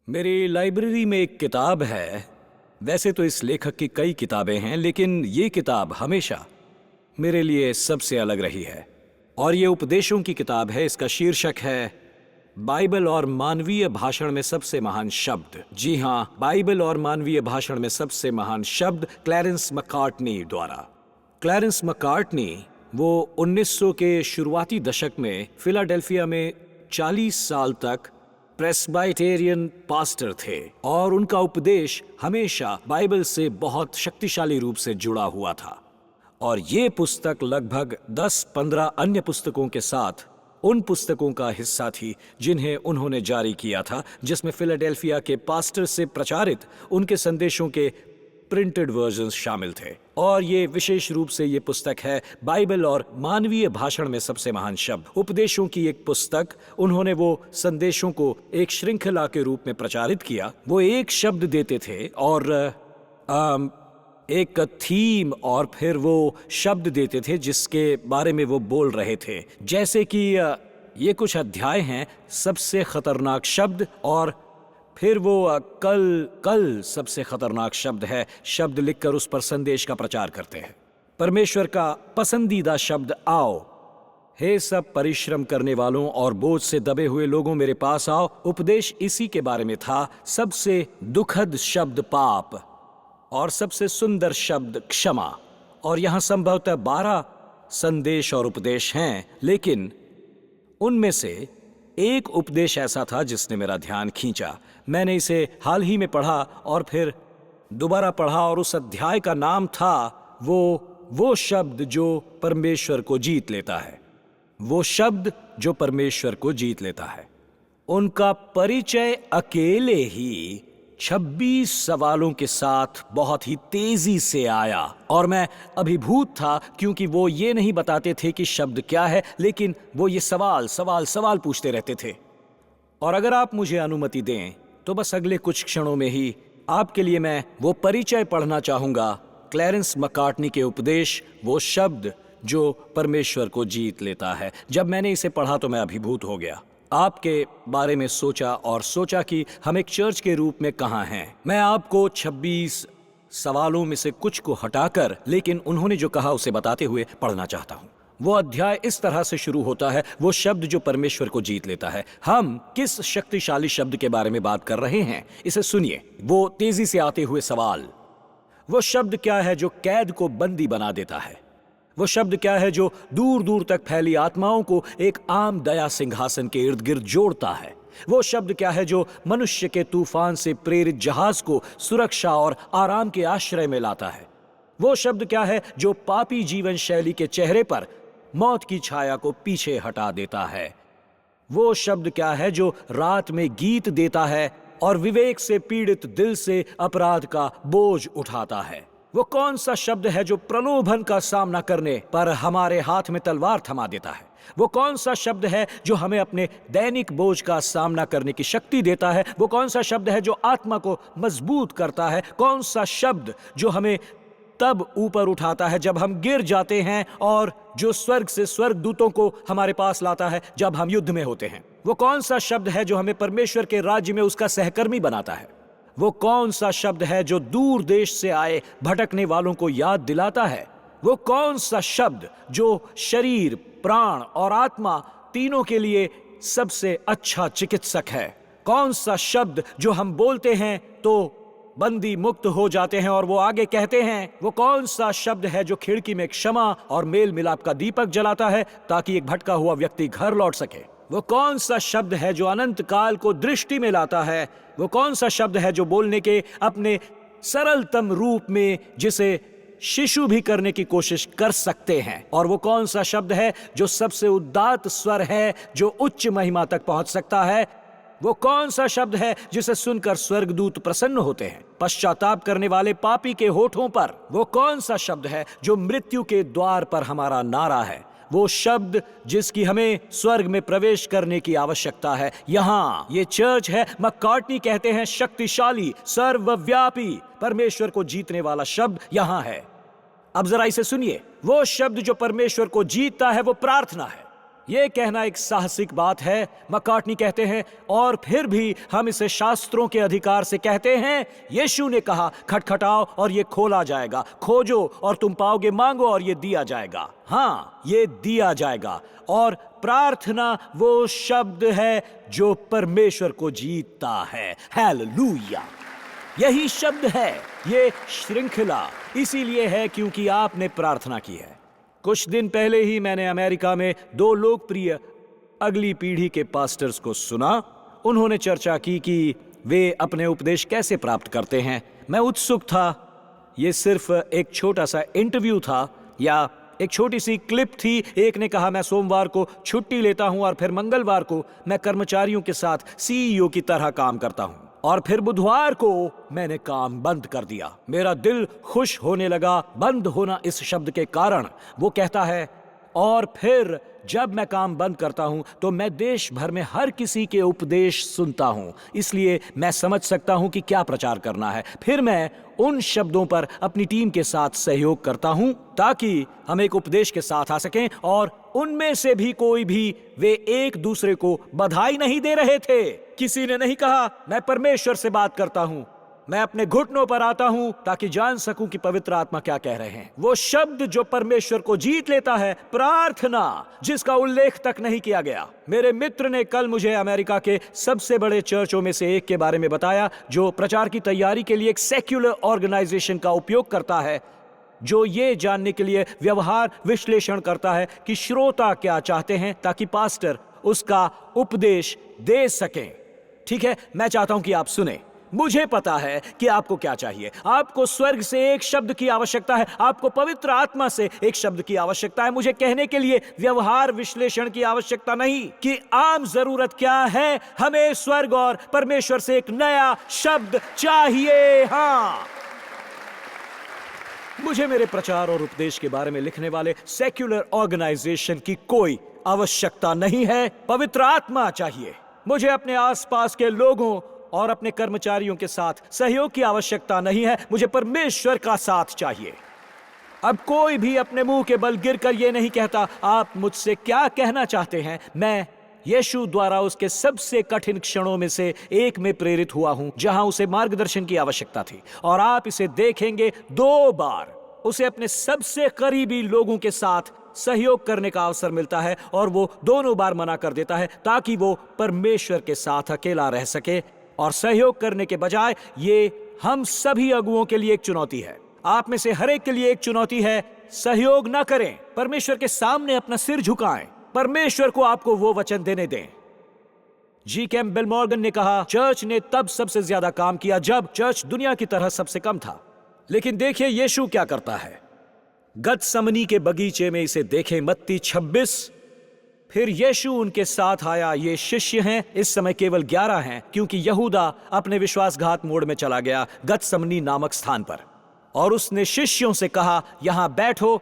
मेरी लाइब्रेरी में एक किताब है। वैसे तो इस लेखक की कई किताबें हैं, लेकिन ये किताब हमेशा मेरे लिए सबसे अलग रही है। और ये उपदेशों की किताब है। इसका शीर्षक है बाइबल और मानवीय भाषण में सबसे महान शब्द। जी हाँ, बाइबल और मानवीय भाषण में सबसे महान शब्द, क्लैरेंस मैकार्टनी द्वारा। क्लैरेंस मैकार्टनी वो 1900 के शुरुआती दशक में फिलाडेल्फिया में 40 साल तक प्रेस्बाइटेरियन पास्टर थे और उनका उपदेश हमेशा बाइबल से बहुत शक्तिशाली रूप से जुड़ा हुआ था। और ये पुस्तक लगभग 10-15 अन्य पुस्तकों के साथ उन पुस्तकों का हिस्सा थी जिन्हें उन्होंने जारी किया था, जिसमें फिलाडेल्फिया के पास्टर से प्रचारित उनके संदेशों के प्रिंटेड वर्जन्स शामिल थे। और ये विशेष रूप से ये पुस्तक है बाइबल और मानवीय भाषण में सबसे महान शब्द, उपदेशों की एक पुस्तक। उन्होंने वो संदेशों को एक श्रृंखला के रूप में प्रचारित किया। वो एक शब्द देते थे और एक थीम, और फिर वो शब्द देते थे जिसके बारे में वो बोल रहे थे। जैसे कि ये कुछ अध्याय हैं, सबसे खतरनाक शब्द, और फिर वो कल सबसे खतरनाक शब्द है, शब्द लिखकर उस पर संदेश का प्रचार करते हैं। परमेश्वर का पसंदीदा शब्द आओ, हे सब परिश्रम करने वालों और बोझ से दबे हुए लोगों मेरे पास आओ। उपदेश इसी के बारे में था। सबसे दुखद शब्द पाप और सबसे सुंदर शब्द क्षमा। और यहाँ संभवतः 12 संदेश और उपदेश हैं, लेकिन उनमें से एक उपदेश ऐसा था जिसने मेरा ध्यान खींचा। मैंने इसे हाल ही में पढ़ा और फिर दोबारा पढ़ा, और उस अध्याय का नाम था वो शब्द जो परमेश्वर को जीत लेता है। वो शब्द जो परमेश्वर को जीत लेता है। उनका परिचय अकेले ही 26 सवालों के साथ बहुत ही तेजी से आया, और मैं अभिभूत था क्योंकि वो ये नहीं बताते थे कि शब्द क्या है, लेकिन वो ये सवाल पूछते रहते थे। और अगर आप मुझे अनुमति दें तो बस अगले कुछ क्षणों में ही आपके लिए मैं वो परिचय पढ़ना चाहूंगा, क्लैरेंस मैकार्टनी के उपदेश, वो शब्द जो परमेश्वर को जीत लेता है। जब मैंने इसे पढ़ा तो मैं अभिभूत हो गया। आपके बारे में सोचा कि हम एक चर्च के रूप में कहाँ हैं। मैं आपको 26 सवालों में से कुछ को हटाकर, लेकिन उन्होंने जो कहा उसे बताते हुए पढ़ना चाहता हूँ। वो अध्याय इस तरह से शुरू होता है, वो शब्द जो परमेश्वर को जीत लेता है। हम किस शक्तिशाली शब्द के बारे में बात कर रहे हैं, इसे सुनिए। वो तेजी से आते हुए सवाल, वो शब्द क्या है जो कैद को बंदी बना देता है? वो शब्द क्या है जो दूर दूर तक फैली आत्माओं को एक आम दया सिंहासन के इर्द गिर्द जोड़ता है? वो शब्द क्या है जो मनुष्य के तूफान से प्रेरित जहाज को सुरक्षा और आराम के आश्रय में लाता है? वो शब्द क्या है जो पापी जीवन शैली के चेहरे पर मौत की छाया को पीछे हटा देता है? वो शब्द क्या है जो रात में गीत देता है और विवेक से पीड़ित दिल से अपराध का बोझ उठाता है? वो कौन सा शब्द है जो प्रलोभन का सामना करने पर हमारे हाथ में तलवार थमा देता है? वो कौन सा शब्द है जो हमें अपने दैनिक बोझ का सामना करने की शक्ति देता है? वो कौन सा शब्द है जो आत्मा को मजबूत करता है? कौन सा शब्द जो हमें तब ऊपर उठाता है जब हम गिर जाते हैं, और जो स्वर्ग से स्वर्गदूतों को हमारे पास लाता है जब हम युद्ध में होते हैं? वो कौन सा शब्द है जो हमें परमेश्वर के राज्य में उसका सहकर्मी बनाता है? वो कौन सा शब्द है जो दूर देश से आए भटकने वालों को याद दिलाता है? वो कौन सा शब्द जो शरीर, प्राण और आत्मा तीनों के लिए सबसे अच्छा चिकित्सक है? कौन सा शब्द जो हम बोलते हैं तो बंदी मुक्त हो जाते हैं और वो आगे कहते हैं? वो कौन सा शब्द है जो खिड़की में क्षमा और मेल मिलाप का दीपक जलाता है ताकि एक भटका हुआ व्यक्ति घर लौट सके? वो कौन सा शब्द है जो अनंत काल को दृष्टि में लाता है? वो कौन सा शब्द है जो बोलने के अपने सरलतम रूप में जिसे शिशु भी करने की कोशिश कर सकते हैं? और वो कौन सा शब्द है जो सबसे उदात्त स्वर है, जो उच्च महिमा तक पहुंच सकता है? वो कौन सा शब्द है जिसे सुनकर स्वर्गदूत प्रसन्न होते हैं, पश्चाताप करने वाले पापी के होठों पर? वो कौन सा शब्द है जो मृत्यु के द्वार पर हमारा नारा है? वो शब्द जिसकी हमें स्वर्ग में प्रवेश करने की आवश्यकता है। यहाँ ये चर्च है। मैकार्टनी कहते हैं शक्तिशाली, सर्वव्यापी, परमेश्वर को जीतने वाला शब्द यहाँ है। अब जरा इसे सुनिए। वो शब्द जो परमेश्वर को जीतता है वो प्रार्थना है। ये कहना एक साहसिक बात है। मैकार्टनी कहते हैं, और फिर भी हम इसे शास्त्रों के अधिकार से कहते हैं। यीशु ने कहा, खटखटाओ और ये खोला जाएगा, खोजो और तुम पाओगे, मांगो और ये दिया जाएगा। हाँ, ये दिया जाएगा। और प्रार्थना वो शब्द है जो परमेश्वर को जीतता है। हालेलुया! यही शब्द है। ये श्रृंखला इसीलिए है क्योंकि आपने प्रार्थना की है। कुछ दिन पहले ही मैंने अमेरिका में 2 लोकप्रिय अगली पीढ़ी के पास्टर्स को सुना। उन्होंने चर्चा की कि वे अपने उपदेश कैसे प्राप्त करते हैं। मैं उत्सुक था। ये सिर्फ एक छोटा सा इंटरव्यू था या एक छोटी सी क्लिप थी। एक ने कहा, मैं सोमवार को छुट्टी लेता हूं और फिर मंगलवार को मैं कर्मचारियों के साथ सीईओ की तरह काम करता हूं, और फिर बुधवार को मैंने काम बंद कर दिया। मेरा दिल खुश होने लगा बंद होना इस शब्द के कारण। वो कहता है, और फिर जब मैं काम बंद करता हूं तो मैं देश भर में हर किसी के उपदेश सुनता हूं, इसलिए मैं समझ सकता हूं कि क्या प्रचार करना है। फिर मैं उन शब्दों पर अपनी टीम के साथ सहयोग करता हूं ताकि हम एक उपदेश के साथ आ सकें। और उनमें से भी कोई भी वे एक दूसरे को बधाई नहीं दे रहे थे। किसी ने नहीं कहा, मैं परमेश्वर से बात करता हूं, मैं अपने घुटनों पर आता हूं ताकि जान सकूं कि पवित्र आत्मा क्या कह रहे हैं। वो शब्द जो परमेश्वर को जीत लेता है, प्रार्थना, जिसका उल्लेख तक नहीं किया गया। मेरे मित्र ने कल मुझे अमेरिका के सबसे बड़े चर्चों में से एक के बारे में बताया जो प्रचार की तैयारी के लिए एक सेक्युलर ऑर्गेनाइजेशन का उपयोग करता है, जो ये जानने के लिए व्यवहार विश्लेषण करता है कि श्रोता क्या चाहते हैं ताकि पास्टर उसका उपदेश दे सकें। ठीक है, मैं चाहता हूं कि आप सुने। मुझे पता है कि आपको क्या चाहिए। आपको स्वर्ग से एक शब्द की आवश्यकता है, आपको पवित्र आत्मा से एक शब्द की आवश्यकता है। मुझे कहने के लिए व्यवहार विश्लेषण की आवश्यकता नहीं कि आम जरूरत क्या है। हमें स्वर्ग और परमेश्वर से एक नया शब्द चाहिए। हाँ, मुझे मेरे प्रचार और उपदेश के बारे में लिखने वाले सेक्युलर ऑर्गेनाइजेशन की कोई आवश्यकता नहीं है। पवित्र आत्मा चाहिए। मुझे अपने आसपास के लोगों और अपने कर्मचारियों के साथ सहयोग की आवश्यकता नहीं है। मुझे परमेश्वर का साथ चाहिए। अब कोई भी अपने मुंह के बल गिरकर यह नहीं कहता, आप मुझसे क्या कहना चाहते हैं। मैं यीशु द्वारा उसके सबसे कठिन क्षणों में से एक में प्रेरित हुआ हूं जहां उसे मार्गदर्शन की आवश्यकता थी। और आप इसे देखेंगे 2 बार उसे अपने सबसे करीबी लोगों के साथ सहयोग करने का अवसर मिलता है, और वो दोनों बार मना कर देता है ताकि वो परमेश्वर के साथ अकेला रह सके। और सहयोग करने के बजाय ये हम सभी अगुओं के लिए एक चुनौती है। आप में से हर एक के लिए एक चुनौती है। सहयोग न करें, परमेश्वर के सामने अपना सिर झुकाएं, परमेश्वर को आपको वो वचन देने दें। जी कैम्पबेल मॉर्गन ने कहा, चर्च ने तब सबसे ज्यादा काम किया जब चर्च दुनिया की तरह सबसे कम था। लेकिन देखिए यीशु क्या करता है। गतसमनी के बगीचे में इसे देखें, मत्ती 26। फिर यीशु उनके साथ आया। ये शिष्य हैं, इस समय केवल 11 हैं क्योंकि यहूदा अपने विश्वासघात मोड़ में चला गया गतसमनी नामक स्थान पर। और उसने शिष्यों से कहा, यहां बैठो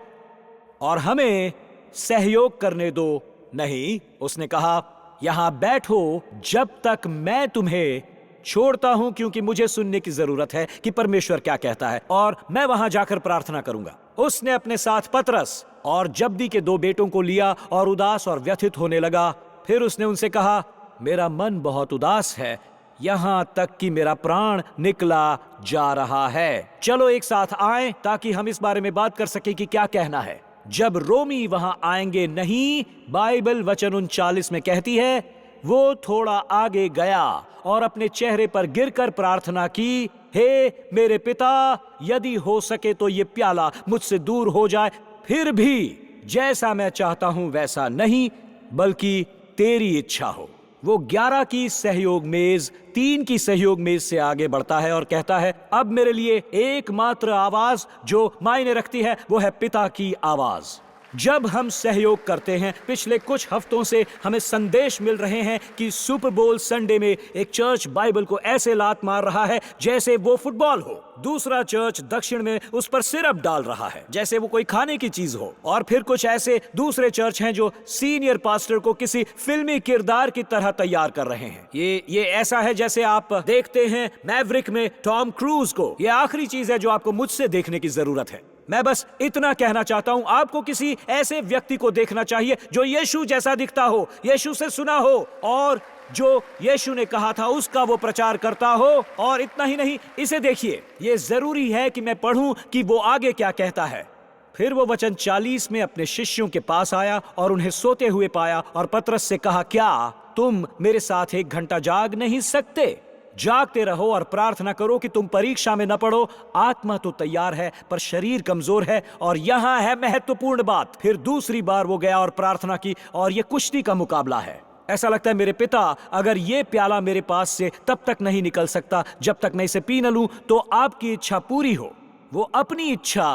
और हमें सहयोग करने दो। नहीं, उसने कहा, यहां बैठो जब तक मैं तुम्हें छोड़ता हूं, क्योंकि मुझे सुनने की जरूरत है कि परमेश्वर क्या कहता है, और मैं वहां जाकर प्रार्थना करूंगा। उसने अपने साथ पतरस और जब्दी के 2 बेटों को लिया और उदास और व्यथित होने लगा। फिर उसने उनसे कहा, मेरा मन बहुत उदास है, यहां तक कि मेरा प्राण निकला जा रहा है। चलो एक साथ आएं ताकि हम इस बारे में बात कर सकें कि क्या कहना है। जब रोमी वहां आएंगे नहीं, बाइबल वचन 39 में कहती है, वो थोड़ा आगे गया और अपने चेहरे पर गिरकर प्रार्थना की, हे मेरे पिता, यदि हो सके तो ये प्याला मुझसे दूर हो जाए, फिर भी जैसा मैं चाहता हूं वैसा नहीं, बल्कि तेरी इच्छा हो। वो 11 की सहयोग मेज 3 की सहयोग मेज से आगे बढ़ता है और कहता है, अब मेरे लिए एकमात्र आवाज जो मायने रखती है वो है पिता की आवाज। जब हम सहयोग करते हैं, पिछले कुछ हफ्तों से हमें संदेश मिल रहे हैं कि सुपर बोल संडे में एक चर्च बाइबल को ऐसे लात मार रहा है जैसे वो फुटबॉल हो। दूसरा चर्च दक्षिण में उस पर सिरप डाल रहा है जैसे वो कोई खाने की चीज हो। और फिर कुछ ऐसे दूसरे चर्च हैं जो सीनियर पास्टर को किसी फिल्मी किरदार की तरह तैयार कर रहे हैं। ये ऐसा है जैसे आप देखते हैं मैवरिक में टॉम क्रूज को। ये आखिरी चीज है जो आपको मुझसे देखने की जरूरत है। मैं बस इतना कहना चाहता हूं, आपको किसी ऐसे व्यक्ति को देखना चाहिए जो यीशु जैसा दिखता हो, यीशु से सुना हो और जो यीशु ने कहा था उसका वो प्रचार करता हो। और इतना ही नहीं, इसे देखिए, ये जरूरी है कि मैं पढ़ूं कि वो आगे क्या कहता है। फिर वो वचन 40 में अपने शिष्यों के पास आया और उन्हें सोते हुए पाया और पतरस से कहा, क्या तुम मेरे साथ 1 घंटा जाग नहीं सकते? जागते रहो और प्रार्थना करो कि तुम परीक्षा में न पड़ो। आत्मा तो तैयार है पर शरीर कमजोर है। और यहां है महत्वपूर्ण बात। फिर दूसरी बार वो गया और प्रार्थना की, और ये कुश्ती का मुकाबला है। ऐसा लगता है मेरे पिता, अगर ये प्याला मेरे पास से तब तक नहीं निकल सकता जब तक मैं इसे पी न लूं, तो आपकी इच्छा पूरी हो। वो अपनी इच्छा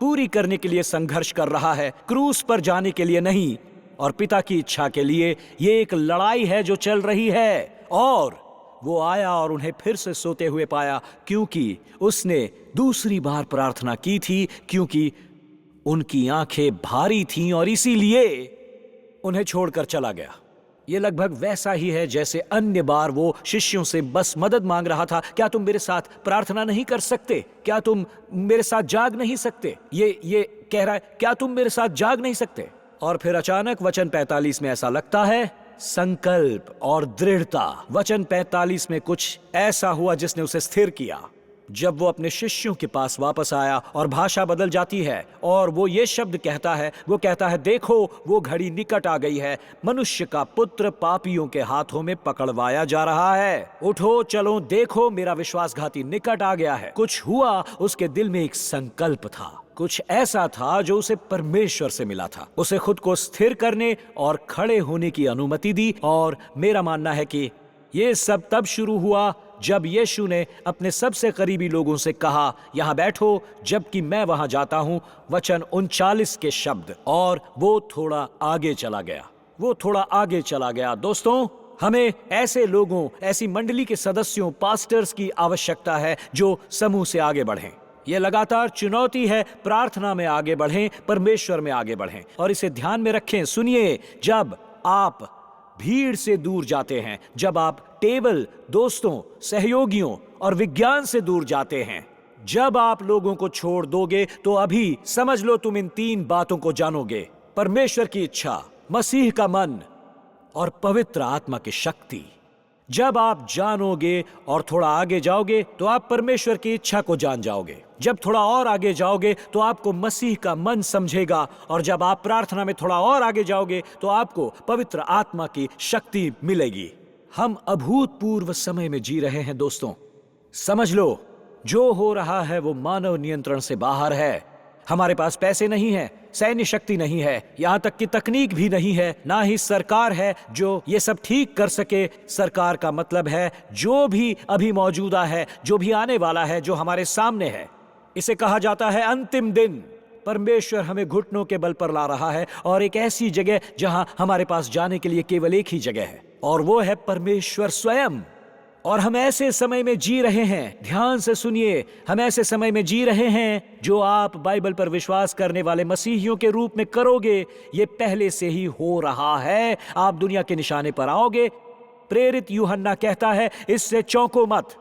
पूरी करने के लिए संघर्ष कर रहा है, क्रूस पर जाने के लिए नहीं। और पिता की इच्छा के लिए ये एक लड़ाई है जो चल रही है। और वो आया और उन्हें फिर से सोते हुए पाया, क्योंकि उसने दूसरी बार प्रार्थना की थी, क्योंकि उनकी आंखें भारी थीं और इसीलिए उन्हें छोड़कर चला गया। ये लगभग वैसा ही है जैसे अन्य बार वो शिष्यों से बस मदद मांग रहा था, क्या तुम मेरे साथ प्रार्थना नहीं कर सकते? क्या तुम मेरे साथ जाग नहीं सकते? ये कह रहा है, क्या तुम मेरे साथ जाग नहीं सकते? और फिर अचानक वचन 45 में ऐसा लगता है, संकल्प और दृढ़ता। वचन 45 में कुछ ऐसा हुआ जिसने उसे स्थिर किया। जब वो अपने शिष्यों के पास वापस आया और भाषा बदल जाती है और वो ये शब्द कहता है, वो कहता है, देखो वो घड़ी निकट आ गई है, मनुष्य का पुत्र पापियों के हाथों में पकड़वाया जा रहा है। उठो चलो, देखो मेरा विश्वासघाती निकट आ गया है। कुछ हुआ, उसके दिल में एक संकल्प था, कुछ ऐसा था जो उसे परमेश्वर से मिला था। उसे खुद को स्थिर करने और खड़े होने की अनुमति दी। और मेरा मानना है कि ये सब तब शुरू हुआ जब यीशु ने अपने सबसे करीबी लोगों से कहा, यहां बैठो जबकि मैं वहां जाता हूं। वचन 39 के शब्द। और वो थोड़ा आगे चला गया, वो थोड़ा आगे चला गया। दोस्तों, हमें ऐसे लोगों, ऐसी मंडली के सदस्यों, पास्टर्स की आवश्यकता है जो समूह से आगे बढ़ें। ये लगातार चुनौती है, प्रार्थना में आगे बढ़ें, परमेश्वर में आगे बढ़ें। और इसे ध्यान में रखें। सुनिए, जब आप भीड़ से दूर जाते हैं, जब आप टेबल, दोस्तों, सहयोगियों और विज्ञान से दूर जाते हैं, जब आप लोगों को छोड़ दोगे, तो अभी समझ लो तुम इन 3 बातों को जानोगे: परमेश्वर की इच्छा, मसीह का मन और पवित्र आत्मा की शक्ति। जब आप जानोगे और थोड़ा आगे जाओगे तो आप परमेश्वर की इच्छा को जान जाओगे। जब थोड़ा और आगे जाओगे तो आपको मसीह का मन समझेगा। और जब आप प्रार्थना में थोड़ा और आगे जाओगे तो आपको पवित्र आत्मा की शक्ति मिलेगी। हम अभूतपूर्व समय में जी रहे हैं दोस्तों। समझ लो, जो हो रहा है वो मानव नियंत्रण से बाहर है। हमारे पास पैसे नहीं है, सैन्य शक्ति नहीं है, यहाँ तक कि तकनीक भी नहीं है, ना ही सरकार है जो ये सब ठीक कर सके। सरकार का मतलब है जो भी अभी मौजूदा है, जो भी आने वाला है, जो हमारे सामने है। इसे कहा जाता है अंतिम दिन। परमेश्वर हमें घुटनों के बल पर ला रहा है और एक ऐसी जगह जहां हमारे पास जाने के लिए केवल एक ही जगह है, और वो है परमेश्वर स्वयं। और हम ऐसे समय में जी रहे हैं, ध्यान से सुनिए, हम ऐसे समय में जी रहे हैं जो आप बाइबल पर विश्वास करने वाले मसीहियों के रूप में करोगे, ये पहले से ही हो रहा है। आप दुनिया के निशाने पर आओगे। प्रेरित यूहन्ना कहता है, इससे चौंको मत।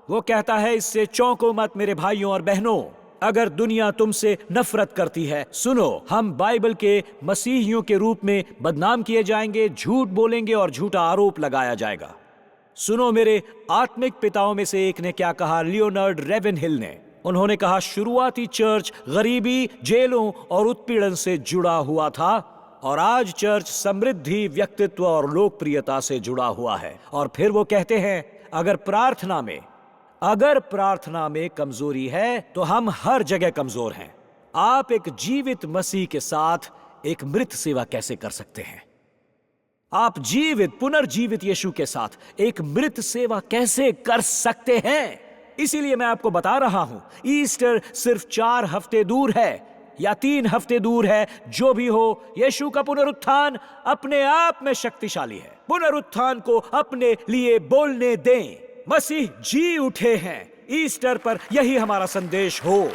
वो कहता है, इससे चौंको मत मेरे भाइयों और बहनों, अगर दुनिया तुमसे नफरत करती है। सुनो, हम बाइबल के मसीहियों के रूप में बदनाम किए जाएंगे, झूठ बोलेंगे और झूठा आरोप लगाया जाएगा। सुनो, मेरे आत्मिक पिताओं में से एक ने क्या कहा, लियोनार्ड रेवेनहिल ने। उन्होंने कहा, शुरुआती चर्च गरीबी, जेलों और उत्पीड़न से जुड़ा हुआ था, और आज चर्च समृद्धि, व्यक्तित्व और लोकप्रियता से जुड़ा हुआ है। और फिर वो कहते हैं, अगर प्रार्थना में कमजोरी है तो हम हर जगह कमजोर हैं। आप एक जीवित मसीह के साथ एक मृत सेवा कैसे कर सकते हैं? आप पुनर्जीवित यीशु के साथ एक मृत सेवा कैसे कर सकते हैं? इसीलिए मैं आपको बता रहा हूं, ईस्टर सिर्फ 4 हफ्ते दूर है या 3 हफ्ते दूर है। जो भी हो, यीशु का पुनरुत्थान अपने आप में शक्तिशाली है। पुनरुत्थान को अपने लिए बोलने दें। मसीह जी उठे हैं। ईस्टर पर यही हमारा संदेश हो।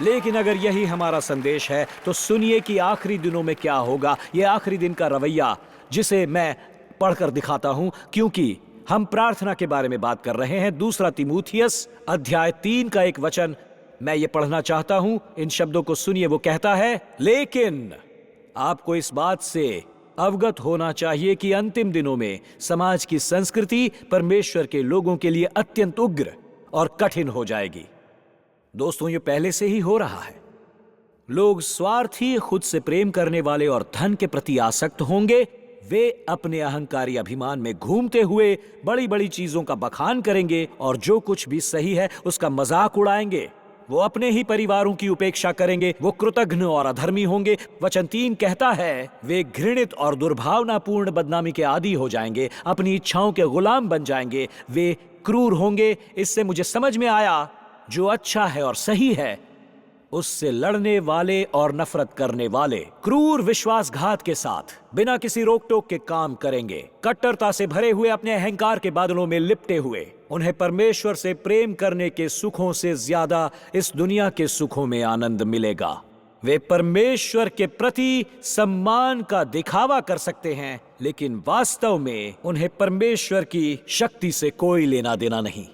लेकिन अगर यही हमारा संदेश है तो सुनिए कि आखिरी दिनों में क्या होगा। यह आखिरी दिन का रवैया जिसे मैं पढ़कर दिखाता हूं, क्योंकि हम प्रार्थना के बारे में बात कर रहे हैं। 2 तीमुथियुस अध्याय 3 का एक वचन मैं ये पढ़ना चाहता हूं। इन शब्दों को सुनिए। वो कहता है, लेकिन आपको इस बात से अवगत होना चाहिए कि अंतिम दिनों में समाज की संस्कृति परमेश्वर के लोगों के लिए अत्यंत उग्र और कठिन हो जाएगी। दोस्तों, ये पहले से ही हो रहा है। लोग स्वार्थी, खुद से प्रेम करने वाले और धन के प्रति आसक्त होंगे। वे अपने अहंकारी अभिमान में घूमते हुए बड़ी बड़ी चीजों का बखान करेंगे और जो कुछ भी सही है उसका मजाक उड़ाएंगे। वो अपने ही परिवारों की उपेक्षा करेंगे। वो कृतघ्न और अधर्मी होंगे। वचन 3 कहता है, वे घृणित और दुर्भावनापूर्ण बदनामी के आदी हो जाएंगे, अपनी इच्छाओं के गुलाम बन जाएंगे। वे क्रूर होंगे। इससे मुझे समझ में आया, जो अच्छा है और सही है उससे लड़ने वाले और नफरत करने वाले क्रूर विश्वासघात के साथ बिना किसी रोक टोक के काम करेंगे। कट्टरता से भरे हुए, अपने अहंकार के बादलों में लिपटे हुए, उन्हें परमेश्वर से प्रेम करने के सुखों से ज्यादा इस दुनिया के सुखों में आनंद मिलेगा। वे परमेश्वर के प्रति सम्मान का दिखावा कर सकते हैं, लेकिन वास्तव में उन्हें परमेश्वर की शक्ति से कोई लेना देना नहीं।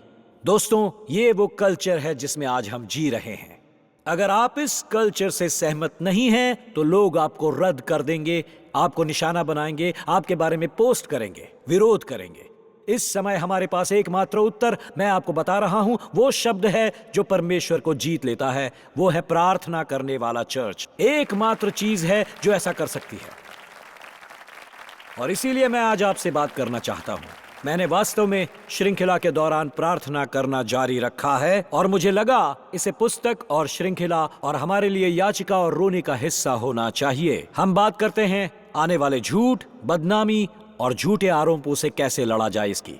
दोस्तों, ये वो कल्चर है जिसमें आज हम जी रहे हैं। अगर आप इस कल्चर से सहमत नहीं हैं, तो लोग आपको रद्द कर देंगे, आपको निशाना बनाएंगे, आपके बारे में पोस्ट करेंगे, विरोध करेंगे। इस समय हमारे पास एकमात्र उत्तर मैं आपको बता रहा हूं। वो शब्द है जो परमेश्वर को जीत लेता है। वो है प्रार्थना करने वाला चर्च। एकमात्र चीज है जो ऐसा कर सकती है। और इसीलिए मैं आज आपसे बात करना चाहता हूं। मैंने वास्तव में श्रृंखला के दौरान प्रार्थना करना जारी रखा है और मुझे लगा इसे पुस्तक और श्रृंखला और हमारे लिए याचिका और रोने का हिस्सा होना चाहिए। हम बात करते हैं आने वाले झूठ, बदनामी और झूठे आरोपों से कैसे लड़ा जाए इसकी।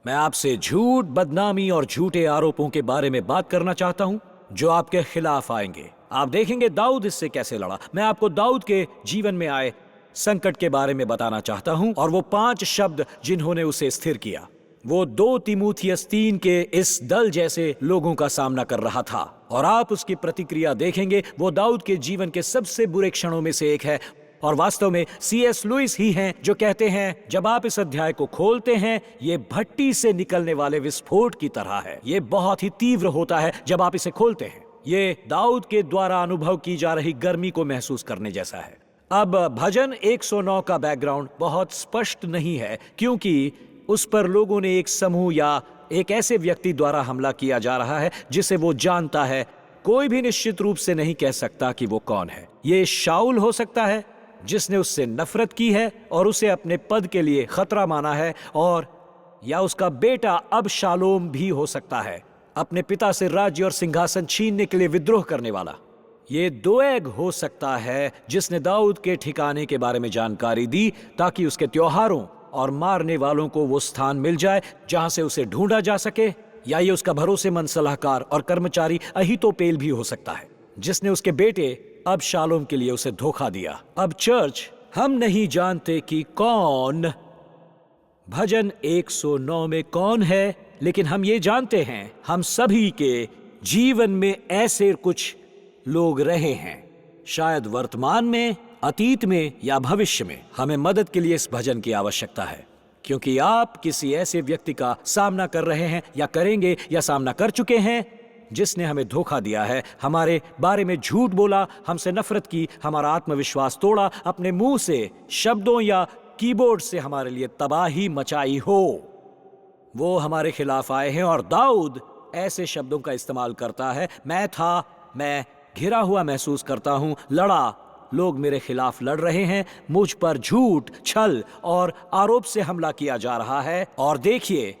मैं आपसे झूठ, बदनामी और झूठे आरोपों के बारे में बात करना चाहता हूं जो आपके खिलाफ आएंगे। आप देखेंगे दाऊद इससे कैसे लड़ा। मैं आपको दाऊद के जीवन में आए संकट के बारे में बताना चाहता हूं और वो 5 शब्द जिन्होंने उसे स्थिर किया। वो 2 तीमुथियुस 3 के इस दल जैसे लोगों का सामना कर रहा था और आप उसकी प्रतिक्रिया देखेंगे। वो दाऊद के जीवन के सबसे बुरे क्षणों में से एक है और वास्तव में C.S. लुइस ही हैं जो कहते हैं, जब आप इस अध्याय को खोलते हैं, ये भट्टी से निकलने वाले विस्फोट की तरह है। ये बहुत ही तीव्र होता है जब आप इसे खोलते हैं। ये दाऊद के द्वारा अनुभव की जा रही गर्मी को महसूस करने जैसा है। अब भजन 109 का बैकग्राउंड बहुत स्पष्ट नहीं है, क्योंकि उस पर लोगों ने एक समूह या एक ऐसे व्यक्ति द्वारा हमला किया जा रहा है जिसे वो जानता है। कोई भी निश्चित रूप से नहीं कह सकता कि वो कौन है। ये शाऊल हो सकता है जिसने उससे नफरत की है और उसे अपने पद के लिए खतरा माना है, और या उसका बेटा अबशालोम भी हो सकता है, अपने पिता से राज्य और सिंहासन छीनने के लिए विद्रोह करने वाला। ये दोएग हो सकता है जिसने दाऊद के ठिकाने के बारे में जानकारी दी ताकि उसके त्योहारों और मारने वालों को वो स्थान मिल जाए जहां से उसे ढूंढा जा सके। या ये उसका भरोसेमंद सलाहकार और कर्मचारी अहीतोपेल भी हो सकता है जिसने उसके बेटे अबशालोम के लिए उसे धोखा दिया। अब चर्च, हम नहीं जानते कि कौन भजन 109 में कौन है, लेकिन हम ये जानते हैं हम सभी के जीवन में ऐसे कुछ लोग रहे हैं, शायद वर्तमान में, अतीत में या भविष्य में। हमें मदद के लिए इस भजन की आवश्यकता है, क्योंकि आप किसी ऐसे व्यक्ति का सामना कर रहे हैं या करेंगे या सामना कर चुके हैं जिसने हमें धोखा दिया है, हमारे बारे में झूठ बोला, हमसे नफरत की, हमारा आत्मविश्वास तोड़ा, अपने मुंह से, शब्दों या कीबोर्ड से हमारे लिए तबाही मचाई हो। वो हमारे खिलाफ आए हैं और दाऊद ऐसे शब्दों का इस्तेमाल करता है। मैं घिरा हुआ महसूस करता हूं, लड़ा, लोग मेरे खिलाफ लड़ रहे हैं, मुझ पर झूठ, छल और आरोप से हमला किया जा रहा है। और देखिए,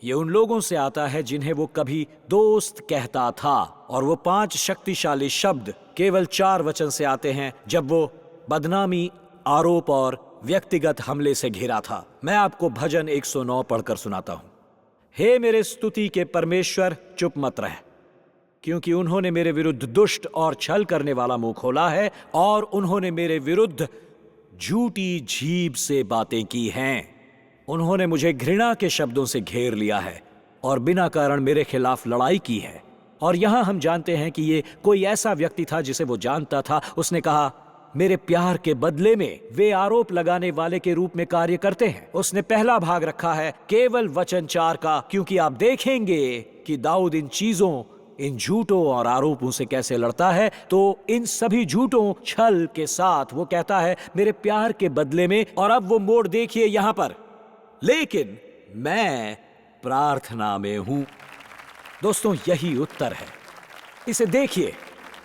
ये उन लोगों से आता है जिन्हें वो कभी दोस्त कहता था, और वो 5 शक्तिशाली शब्द केवल 4 वचन से आते हैं जब वो बदनामी, आरोप और व्यक्तिगत हमले से घिरा था। मैं आपको भजन 109 पढ़कर सुनाता हूं। हे मेरे स्तुति के परमेश्वर, चुप मत रह, क्योंकि उन्होंने मेरे विरुद्ध दुष्ट और छल करने वाला मुंह खोला है और उन्होंने मेरे विरुद्ध झूठी जीभ से बातें की हैं। उन्होंने मुझे घृणा के शब्दों से घेर लिया है और बिना कारण मेरे खिलाफ लड़ाई की है। और यहां हम जानते हैं कि ये कोई ऐसा व्यक्ति था जिसे वो जानता था। उसने कहा, मेरे प्यार के बदले में वे आरोप लगाने वाले के रूप में कार्य करते हैं। उसने पहला भाग रखा है केवल वचन 4 का, क्योंकि आप देखेंगे कि दाऊद इन चीजों, इन झूठों और आरोपों से कैसे लड़ता है। तो इन सभी झूठों छल के साथ वो कहता है मेरे प्यार के बदले में, और अब वो मोड़ देखिए यहां पर, लेकिन मैं प्रार्थना में हूं। दोस्तों, यही उत्तर है। इसे देखिए,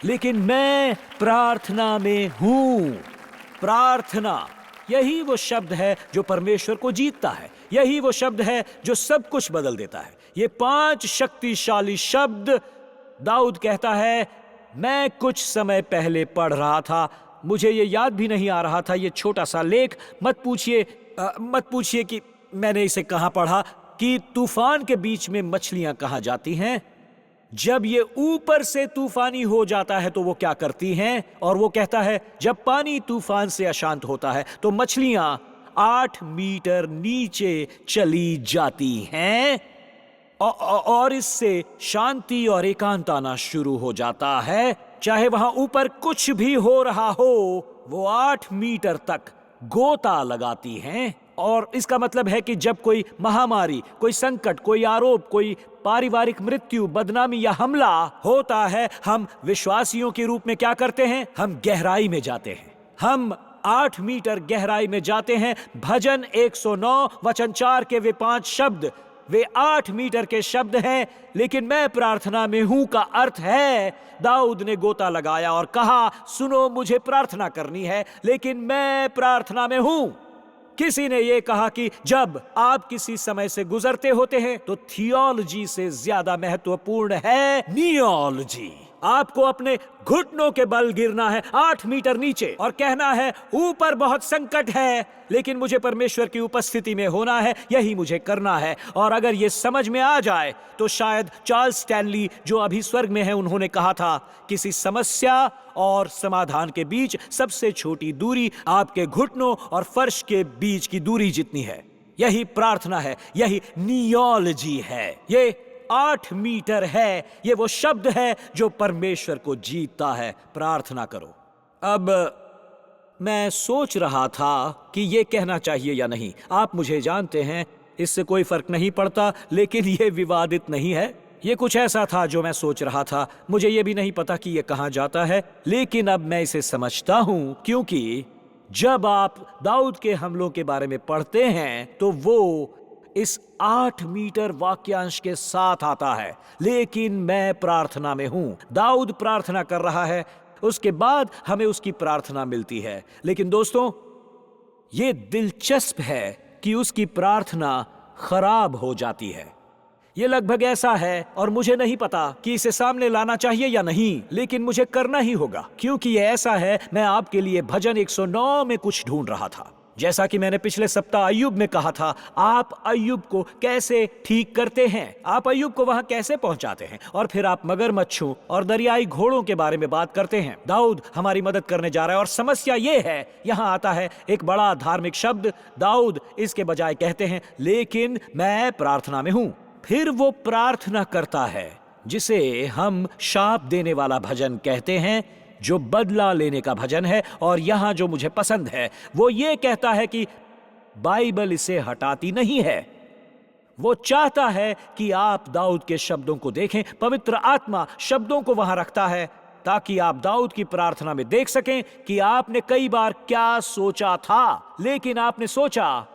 लेकिन मैं प्रार्थना में हूं। प्रार्थना, यही वो शब्द है जो परमेश्वर को जीतता है। यही वो शब्द है जो सब कुछ बदल देता है। ये 5 शक्तिशाली शब्द दाऊद कहता है। मैं कुछ समय पहले पढ़ रहा था, मुझे ये याद भी नहीं आ रहा था, ये छोटा सा लेख। मत पूछिए कि मैंने इसे कहां पढ़ा, कि तूफान के बीच में मछलियां कहां जाती हैं। जब ये ऊपर से तूफानी हो जाता है तो वो क्या करती हैं? और वो कहता है जब पानी तूफान से अशांत होता है तो मछलियां 8 मीटर नीचे चली जाती हैं, और इससे शांति और एकांत आना शुरू हो जाता है। चाहे वहां ऊपर कुछ भी हो रहा हो, वो 8 मीटर तक गोता लगाती हैं। और इसका मतलब है कि जब कोई महामारी, कोई संकट, कोई आरोप, कोई पारिवारिक मृत्यु, बदनामी या हमला होता है, हम विश्वासियों के रूप में क्या करते हैं? हम गहराई में जाते हैं। हम 8 मीटर गहराई में जाते हैं। भजन 109 वचन 4 के वे 5 शब्द, वे 8 मीटर के शब्द हैं। लेकिन मैं प्रार्थना में हूं का अर्थ है, दाऊद ने गोता लगाया और कहा सुनो, मुझे प्रार्थना करनी है, लेकिन मैं प्रार्थना में हूं। किसी ने यह कहा कि जब आप किसी समय से गुजरते होते हैं तो थियोलॉजी से ज्यादा महत्वपूर्ण है नियोलॉजी। आपको अपने घुटनों के बल गिरना है 8 मीटर नीचे और कहना है ऊपर बहुत संकट है, लेकिन मुझे परमेश्वर की उपस्थिति में होना है, यही मुझे करना है। और अगर ये समझ में आ जाए तो शायद चार्ल्स स्टैनली, जो अभी स्वर्ग में है, उन्होंने कहा था किसी समस्या और समाधान के बीच सबसे छोटी दूरी आपके घुटनों और फर्श के बीच की दूरी जितनी है। यही प्रार्थना है, यही नियोलॉजी है। ये 8 मीटर है, ये वो शब्द है जो परमेश्वर को जीतता है। प्रार्थना करो। अब मैं सोच रहा था कि ये कहना चाहिए या नहीं। आप मुझे जानते हैं, इससे कोई फर्क नहीं पड़ता, लेकिन ये विवादित नहीं है। ये कुछ ऐसा था जो मैं सोच रहा था। मुझे ये भी नहीं पता कि ये कहां जाता है, लेकिन अब मैं इसे समझता हूं, क्योंकि जब आप दाऊद के हमलों के बारे में पढ़ते हैं तो वो इस 8 मीटर वाक्यांश के साथ आता है, लेकिन मैं प्रार्थना में हूं। दाऊद प्रार्थना कर रहा है, उसके बाद हमें उसकी प्रार्थना मिलती है। लेकिन दोस्तों, यह दिलचस्प है कि उसकी प्रार्थना खराब हो जाती है। यह लगभग ऐसा है, और मुझे नहीं पता कि इसे सामने लाना चाहिए या नहीं, लेकिन मुझे करना ही होगा, क्योंकि यह ऐसा है। मैं आपके लिए भजन 109 में कुछ ढूंढ रहा था। जैसा कि मैंने पिछले सप्ताह अय्यूब में कहा था, आप अय्यूब को कैसे ठीक करते हैं, आप अय्यूब को वहां कैसे पहुंचाते हैं, और फिर आप मगरमच्छों और दरियाई घोड़ों के बारे में बात करते हैं। दाऊद हमारी मदद करने जा रहा है, और समस्या ये है, यहां आता है एक बड़ा धार्मिक शब्द। दाऊद इसके बजाय कहते हैं लेकिन मैं प्रार्थना में हूं। फिर वो प्रार्थना करता है जिसे हम शाप देने वाला भजन कहते हैं, जो बदला लेने का भजन है। और यहां जो मुझे पसंद है वो ये कहता है कि बाइबल इसे हटाती नहीं है। वो चाहता है कि आप दाऊद के शब्दों को देखें। पवित्र आत्मा शब्दों को वहां रखता है ताकि आप दाऊद की प्रार्थना में देख सकें कि आपने कई बार क्या सोचा था, लेकिन आपने सोचा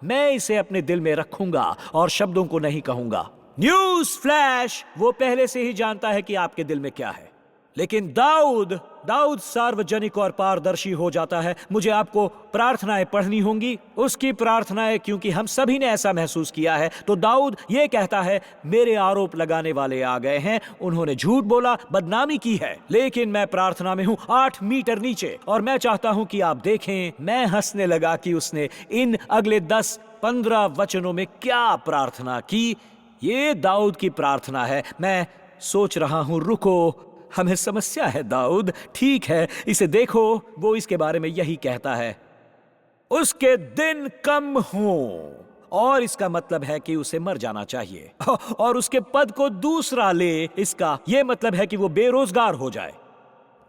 मैं इसे अपने दिल में रखूंगा और शब्दों को नहीं कहूंगा। न्यूज़ फ्लैश, वो पहले से ही जानता है कि आपके दिल में क्या है। लेकिन दाऊद सार्वजनिक और पारदर्शी हो जाता है। मुझे आपको प्रार्थनाएं पढ़नी होंगी, उसकी प्रार्थनाएं, क्योंकि हम सभी ने ऐसा महसूस किया है। तो दाऊद ये कहता है मेरे आरोप लगाने वाले आ गए हैं, उन्होंने झूठ बोला, बदनामी की है, लेकिन मैं प्रार्थना में हूं 8 मीटर नीचे। और मैं चाहता हूं कि आप देखें, मैं हंसने लगा कि उसने इन अगले 10-15 वचनों में क्या प्रार्थना की। ये दाऊद की प्रार्थना है। मैं सोच रहा हूं, रुको, हमें समस्या है दाऊद, ठीक है, इसे देखो। वो इसके बारे में यही कहता है, उसके दिन कम हों, और इसका मतलब है कि उसे मर जाना चाहिए, और उसके पद को दूसरा ले, इसका यह मतलब है कि वो बेरोजगार हो जाए।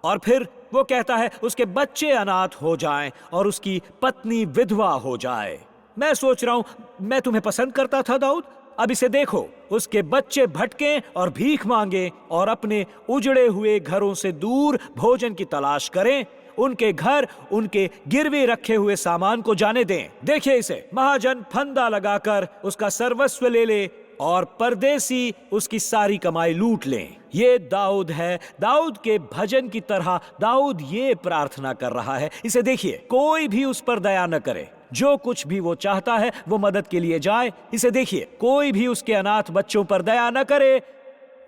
और फिर वो कहता है उसके बच्चे अनाथ हो जाएं और उसकी पत्नी विधवा हो जाए। मैं सोच रहा हूं, मैं तुम्हें पसंद करता था दाऊद, अब इसे देखो, उसके बच्चे भटके और भीख मांगे और अपने उजड़े हुए घरों से दूर भोजन की तलाश करें। उनके घर उनके गिरवी रखे हुए सामान को जाने दें। देखिए इसे, महाजन फंदा लगाकर उसका सर्वस्व ले ले और परदेसी उसकी सारी कमाई लूट लें। ये दाऊद है, दाऊद के भजन की तरह दाऊद ये प्रार्थना कर रहा है। इसे देखिए, कोई भी उस पर दया न करे, जो कुछ भी वो चाहता है वो मदद के लिए जाए। इसे देखिए, कोई भी उसके अनाथ बच्चों पर दया न करे।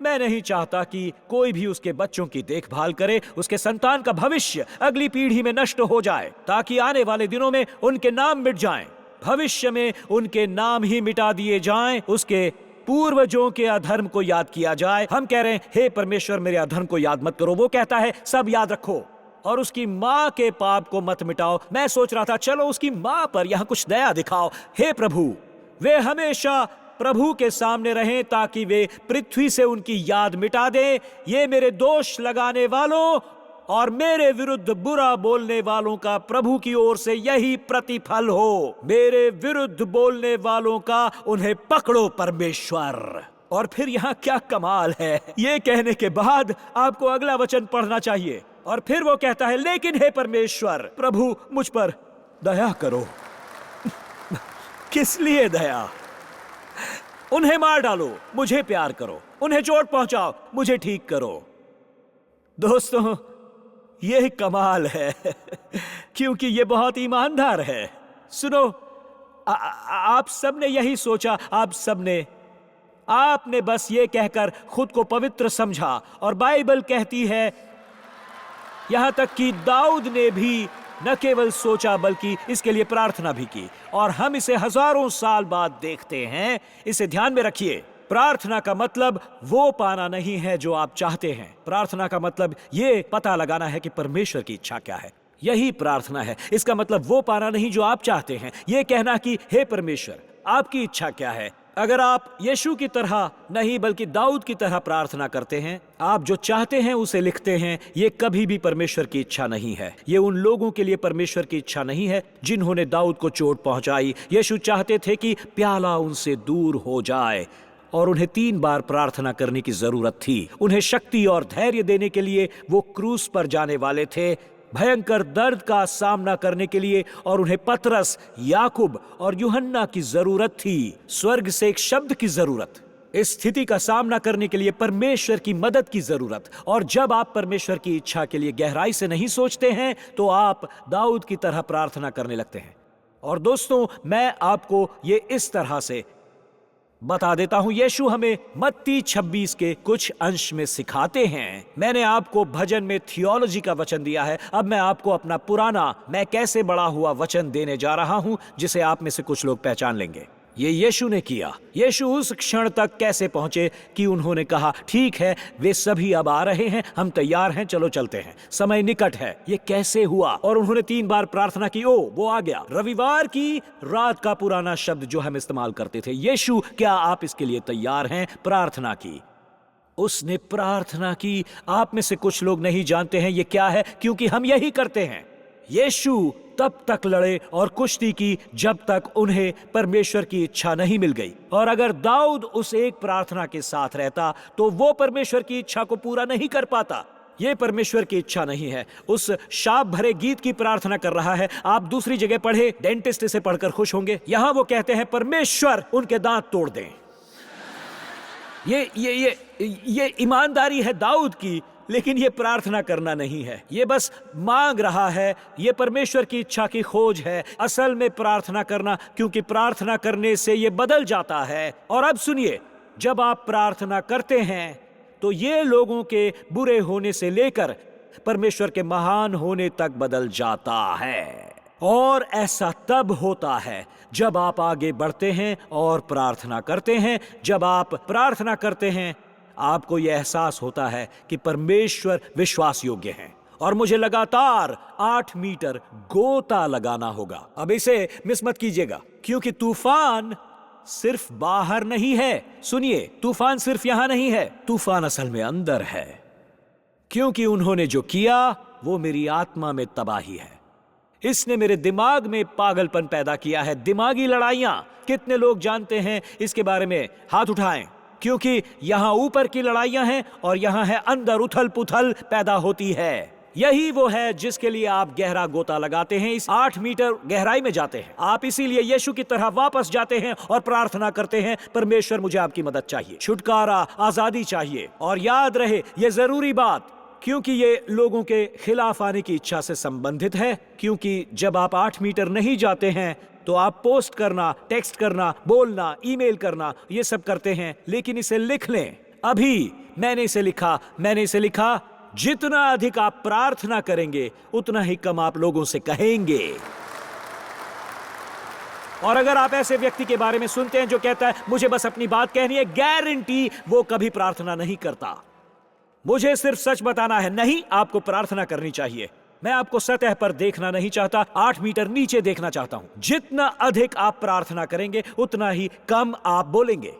मैं नहीं चाहता कि कोई भी उसके बच्चों की देखभाल करे। उसके संतान का भविष्य अगली पीढ़ी में नष्ट हो जाए ताकि आने वाले दिनों में उनके नाम मिट जाएं। भविष्य में उनके नाम ही मिटा दिए जाएं। उसके पूर्वजों के अधर्म को याद किया जाए। हम कह रहे हैं, हे परमेश्वर मेरे अधर्म को याद मत करो। वो कहता है सब याद रखो और उसकी माँ के पाप को मत मिटाओ। मैं सोच रहा था चलो उसकी माँ पर यहाँ कुछ दया दिखाओ। हे प्रभु, वे हमेशा प्रभु के सामने रहें ताकि वे पृथ्वी से उनकी याद मिटा दें। ये मेरे दोष लगाने वालों और मेरे विरुद्ध बुरा बोलने वालों का प्रभु की ओर से यही प्रतिफल हो। मेरे विरुद्ध बोलने वालों का उन्हें पकड़ो परमेश्वर। और फिर यहाँ क्या कमाल है, ये कहने के बाद आपको अगला वचन पढ़ना चाहिए। और फिर वो कहता है, लेकिन हे परमेश्वर प्रभु मुझ पर दया करो। किस लिए दया? उन्हें मार डालो, मुझे प्यार करो। उन्हें चोट पहुंचाओ, मुझे ठीक करो। दोस्तों, यह कमाल है क्योंकि यह बहुत ईमानदार है। सुनो, आप सबने यही सोचा, आपने बस ये कहकर खुद को पवित्र समझा। और बाइबल कहती है, यहां तक कि दाऊद ने भी न केवल सोचा बल्कि इसके लिए प्रार्थना भी की। और हम इसे हजारों साल बाद देखते हैं। इसे ध्यान में रखिए, प्रार्थना का मतलब वो पाना नहीं है जो आप चाहते हैं। प्रार्थना का मतलब ये पता लगाना है कि परमेश्वर की इच्छा क्या है। यही प्रार्थना है। इसका मतलब वो पाना नहीं जो आप चाहते हैं, ये कहना कि हे परमेश्वर आपकी इच्छा क्या है। अगर आप यीशु की तरह नहीं बल्कि दाऊद की तरह प्रार्थना करते हैं, आप जो चाहते हैं उसे लिखते हैं, ये कभी भी परमेश्वर की इच्छा नहीं है। ये उन लोगों के लिए परमेश्वर की इच्छा नहीं है जिन्होंने दाऊद को चोट पहुंचाई। यीशु चाहते थे कि प्याला उनसे दूर हो जाए और उन्हें 3 बार प्रार्थना करने की जरूरत थी। उन्हें शक्ति और धैर्य देने के लिए वो क्रूस पर जाने वाले थे, भयंकर दर्द का सामना करने के लिए, और उन्हें पतरस, याकूब और यूहन्ना की जरूरत थी। स्वर्ग से एक शब्द की जरूरत, इस स्थिति का सामना करने के लिए परमेश्वर की मदद की जरूरत। और जब आप परमेश्वर की इच्छा के लिए गहराई से नहीं सोचते हैं तो आप दाऊद की तरह प्रार्थना करने लगते हैं। और दोस्तों, मैं आपको ये इस तरह से बता देता हूं, यीशु हमें मत्ती 26 के कुछ अंश में सिखाते हैं। मैंने आपको भजन में थियोलॉजी का वचन दिया है, अब मैं आपको अपना पुराना मैं कैसे बड़ा हुआ वचन देने जा रहा हूं, जिसे आप में से कुछ लोग पहचान लेंगे। ये यीशु ने किया। यीशु उस क्षण तक कैसे पहुंचे कि उन्होंने कहा, ठीक है वे सभी अब आ रहे हैं, हम तैयार हैं, चलो चलते हैं, समय निकट है। ये कैसे हुआ? और उन्होंने 3 बार प्रार्थना की। ओ, वो आ गया। रविवार की रात का पुराना शब्द जो हम इस्तेमाल करते थे, यीशु क्या आप इसके लिए तैयार हैं? प्रार्थना की। उसने प्रार्थना की। आप में से कुछ लोग नहीं जानते हैं ये क्या है, क्योंकि हम यही करते हैं। यीशु तब तक लड़े और कुश्ती की जब तक उन्हें परमेश्वर की इच्छा नहीं मिल गई। और अगर दाऊद उस एक प्रार्थना के साथ रहता तो वो परमेश्वर की इच्छा को पूरा नहीं कर पाता। ये परमेश्वर की इच्छा नहीं है। उस शाप भरे गीत की प्रार्थना कर रहा है। आप दूसरी जगह पढ़े, डेंटिस्ट इसे पढ़कर खुश होंगे। यहां वो कहते हैं, परमेश्वर उनके दांत तोड़ दें। ये ईमानदारी है दाऊद की, लेकिन ये प्रार्थना करना नहीं है। ये बस मांग रहा है। ये परमेश्वर की इच्छा की खोज है, असल में प्रार्थना करना, क्योंकि प्रार्थना करने से ये बदल जाता है। और अब सुनिए, जब आप प्रार्थना करते हैं तो ये लोगों के बुरे होने से लेकर परमेश्वर के महान होने तक बदल जाता है। और ऐसा तब होता है जब आप आगे बढ़ते हैं और प्रार्थना करते हैं। जब आप प्रार्थना करते हैं आपको यह एहसास होता है कि परमेश्वर विश्वास योग्य हैं। और मुझे लगातार 8 मीटर गोता लगाना होगा। अब इसे मिस मत कीजिएगा, क्योंकि तूफान सिर्फ बाहर नहीं है। सुनिए, तूफान सिर्फ यहां नहीं है, तूफान असल में अंदर है। क्योंकि उन्होंने जो किया वो मेरी आत्मा में तबाही है। इसने मेरे दिमाग में पागलपन पैदा किया है। दिमागी लड़ाइयां, कितने लोग जानते हैं इसके बारे में? हाथ उठाएं। क्योंकि यहां ऊपर की लड़ाइयां हैं और यहां है अंदर उथल पुथल पैदा होती है। यही वो है जिसके लिए आप गहरा गोता लगाते हैं, इस 8 मीटर गहराई में जाते हैं। आप इसीलिए यीशु की तरह वापस जाते हैं और प्रार्थना करते हैं, परमेश्वर मुझे आपकी मदद चाहिए, छुटकारा, आजादी चाहिए। और याद रहे ये जरूरी बात, क्योंकि ये लोगों के खिलाफ आने की इच्छा से संबंधित है। क्योंकि जब आप 8 मीटर नहीं जाते हैं तो आप पोस्ट करना, टेक्स्ट करना, बोलना, ईमेल करना, ये सब करते हैं। लेकिन इसे लिख लें। अभी मैंने इसे लिखा, जितना अधिक आप प्रार्थना करेंगे उतना ही कम आप लोगों से कहेंगे। और अगर आप ऐसे व्यक्ति के बारे में सुनते हैं जो कहता है मुझे बस अपनी बात कहनी है, गारंटी वो कभी प्रार्थना नहीं करता। मुझे सिर्फ सच बताना है। नहीं, आपको प्रार्थना करनी चाहिए। मैं आपको सतह पर देखना नहीं चाहता, 8 मीटर नीचे देखना चाहता हूं। जितना अधिक आप प्रार्थना करेंगे उतना ही कम आप बोलेंगे।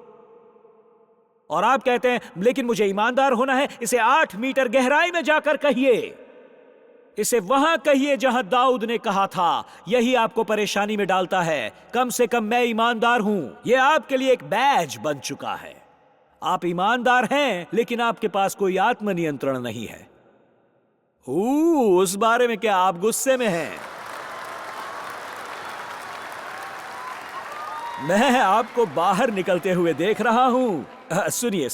और आप कहते हैं लेकिन मुझे ईमानदार होना है, इसे 8 मीटर गहराई में जाकर कहिए, इसे वहां कहिए जहां दाऊद ने कहा था। यही आपको परेशानी में डालता है। कम से कम मैं ईमानदार हूं, यह आपके लिए एक बैज बन चुका है। आप ईमानदार हैं लेकिन आपके पास कोई आत्मनियंत्रण नहीं है। उस बारे में क्या आप गुस्से में हैं? मैं आपको बाहर निकलते हुए देख रहा हूं। सुनिए,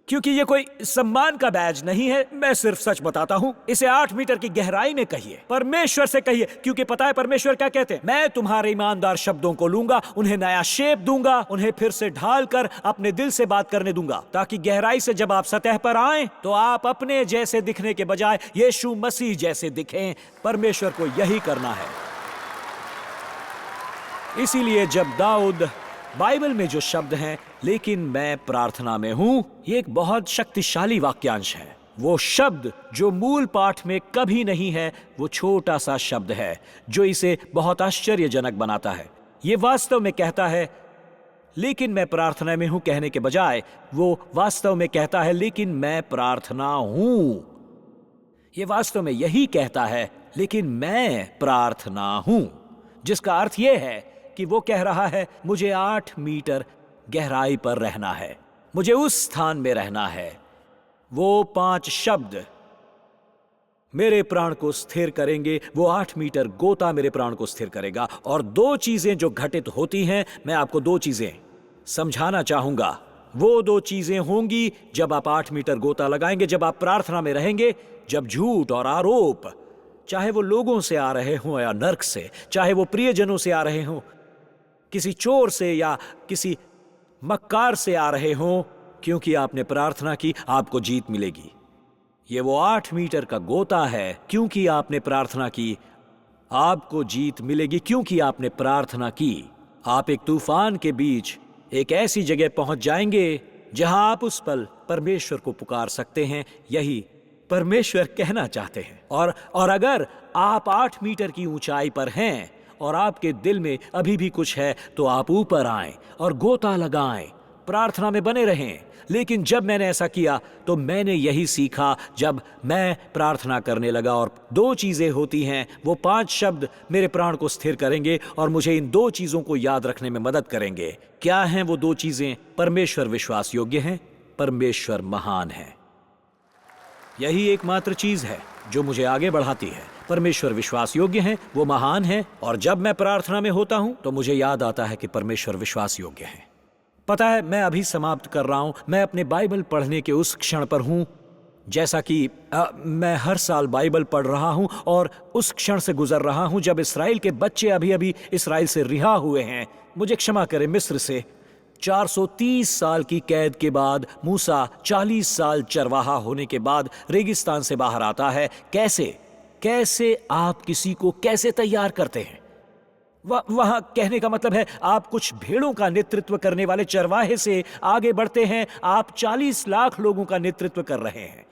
क्योंकि ये कोई सम्मान का बैज नहीं है, मैं सिर्फ सच बताता हूं। इसे 8 मीटर की गहराई में कहिए, परमेश्वर से कहिए। क्योंकि पता है परमेश्वर क्या कहते हैं? मैं तुम्हारे ईमानदार शब्दों को लूंगा, उन्हें नया शेप दूंगा, उन्हें फिर से ढाल कर अपने दिल से बात करने दूंगा, ताकि गहराई से जब आप सतह पर आए तो आप अपने जैसे दिखने के बजाय यीशु मसीह जैसे दिखें। परमेश्वर को यही करना है। इसीलिए जब दाऊद बाइबल में जो शब्द हैं, लेकिन मैं प्रार्थना में हूं, ये एक बहुत शक्तिशाली वाक्यांश है। वो शब्द जो मूल पाठ में कभी नहीं है, वो छोटा सा शब्द है जो इसे बहुत आश्चर्यजनक बनाता है। ये वास्तव में कहता है लेकिन मैं प्रार्थना में हूं कहने के बजाय वो वास्तव में कहता है लेकिन मैं प्रार्थना हूं। ये वास्तव में यही कहता है लेकिन मैं प्रार्थना हूं, जिसका अर्थ यह है कि वो कह रहा है मुझे 8 मीटर गहराई पर रहना है, मुझे उस स्थान में रहना है। वो 5 शब्द मेरे प्राण को स्थिर करेंगे, वो 8 मीटर गोता मेरे प्राण को स्थिर करेगा। और 2 चीजें जो घटित होती हैं, मैं आपको 2 चीजें समझाना चाहूंगा। वो 2 चीजें होंगी जब आप 8 मीटर गोता लगाएंगे, जब आप प्रार्थना में रहेंगे। जब झूठ और आरोप, चाहे वो लोगों से आ रहे हों या नर्क से, चाहे वो प्रियजनों से आ रहे हों, किसी चोर से या किसी मक्कार से आ रहे हों, क्योंकि आपने प्रार्थना की, आपको जीत मिलेगी। ये वो 8 मीटर का गोता है। क्योंकि आपने प्रार्थना की, आपको जीत मिलेगी। क्योंकि आपने प्रार्थना की, आप एक तूफान के बीच एक ऐसी जगह पहुंच जाएंगे जहां आप उस पल परमेश्वर को पुकार सकते हैं। यही परमेश्वर कहना चाहते हैं। और अगर आप 8 मीटर की ऊंचाई पर हैं और आपके दिल में अभी भी कुछ है, तो आप ऊपर आएं और गोता लगाएं, प्रार्थना में बने रहें। लेकिन जब मैंने ऐसा किया तो मैंने यही सीखा, जब मैं प्रार्थना करने लगा। और 2 चीजें होती हैं, वो 5 शब्द मेरे प्राण को स्थिर करेंगे और मुझे इन 2 चीजों को याद रखने में मदद करेंगे। क्या हैं वो 2 चीजें? परमेश्वर विश्वास योग्य है, परमेश्वर महान है। यही एकमात्र चीज है जो मुझे आगे बढ़ाती है। परमेश्वर विश्वास योग्य है, वो महान है। और जब मैं प्रार्थना में होता हूं तो मुझे याद आता है कि परमेश्वर विश्वास योग्य है। पता है, मैं अभी समाप्त कर रहा हूं। मैं अपने बाइबल पढ़ने के उस क्षण पर हूं, जैसा कि मैं हर साल बाइबल पढ़ रहा हूं और उस क्षण से गुजर रहा हूं जब इस्राएल के बच्चे अभी अभी इस्राएल से रिहा हुए हैं। मुझे क्षमा करें, मिस्र से 430 साल की कैद के बाद मूसा 40 साल चरवाहा होने के बाद रेगिस्तान से बाहर आता है। कैसे आप किसी को कैसे तैयार करते हैं? वहां कहने का मतलब है आप कुछ भेड़ों का नेतृत्व करने वाले चरवाहे से आगे बढ़ते हैं। आप 40 लाख लोगों का नेतृत्व कर रहे हैं।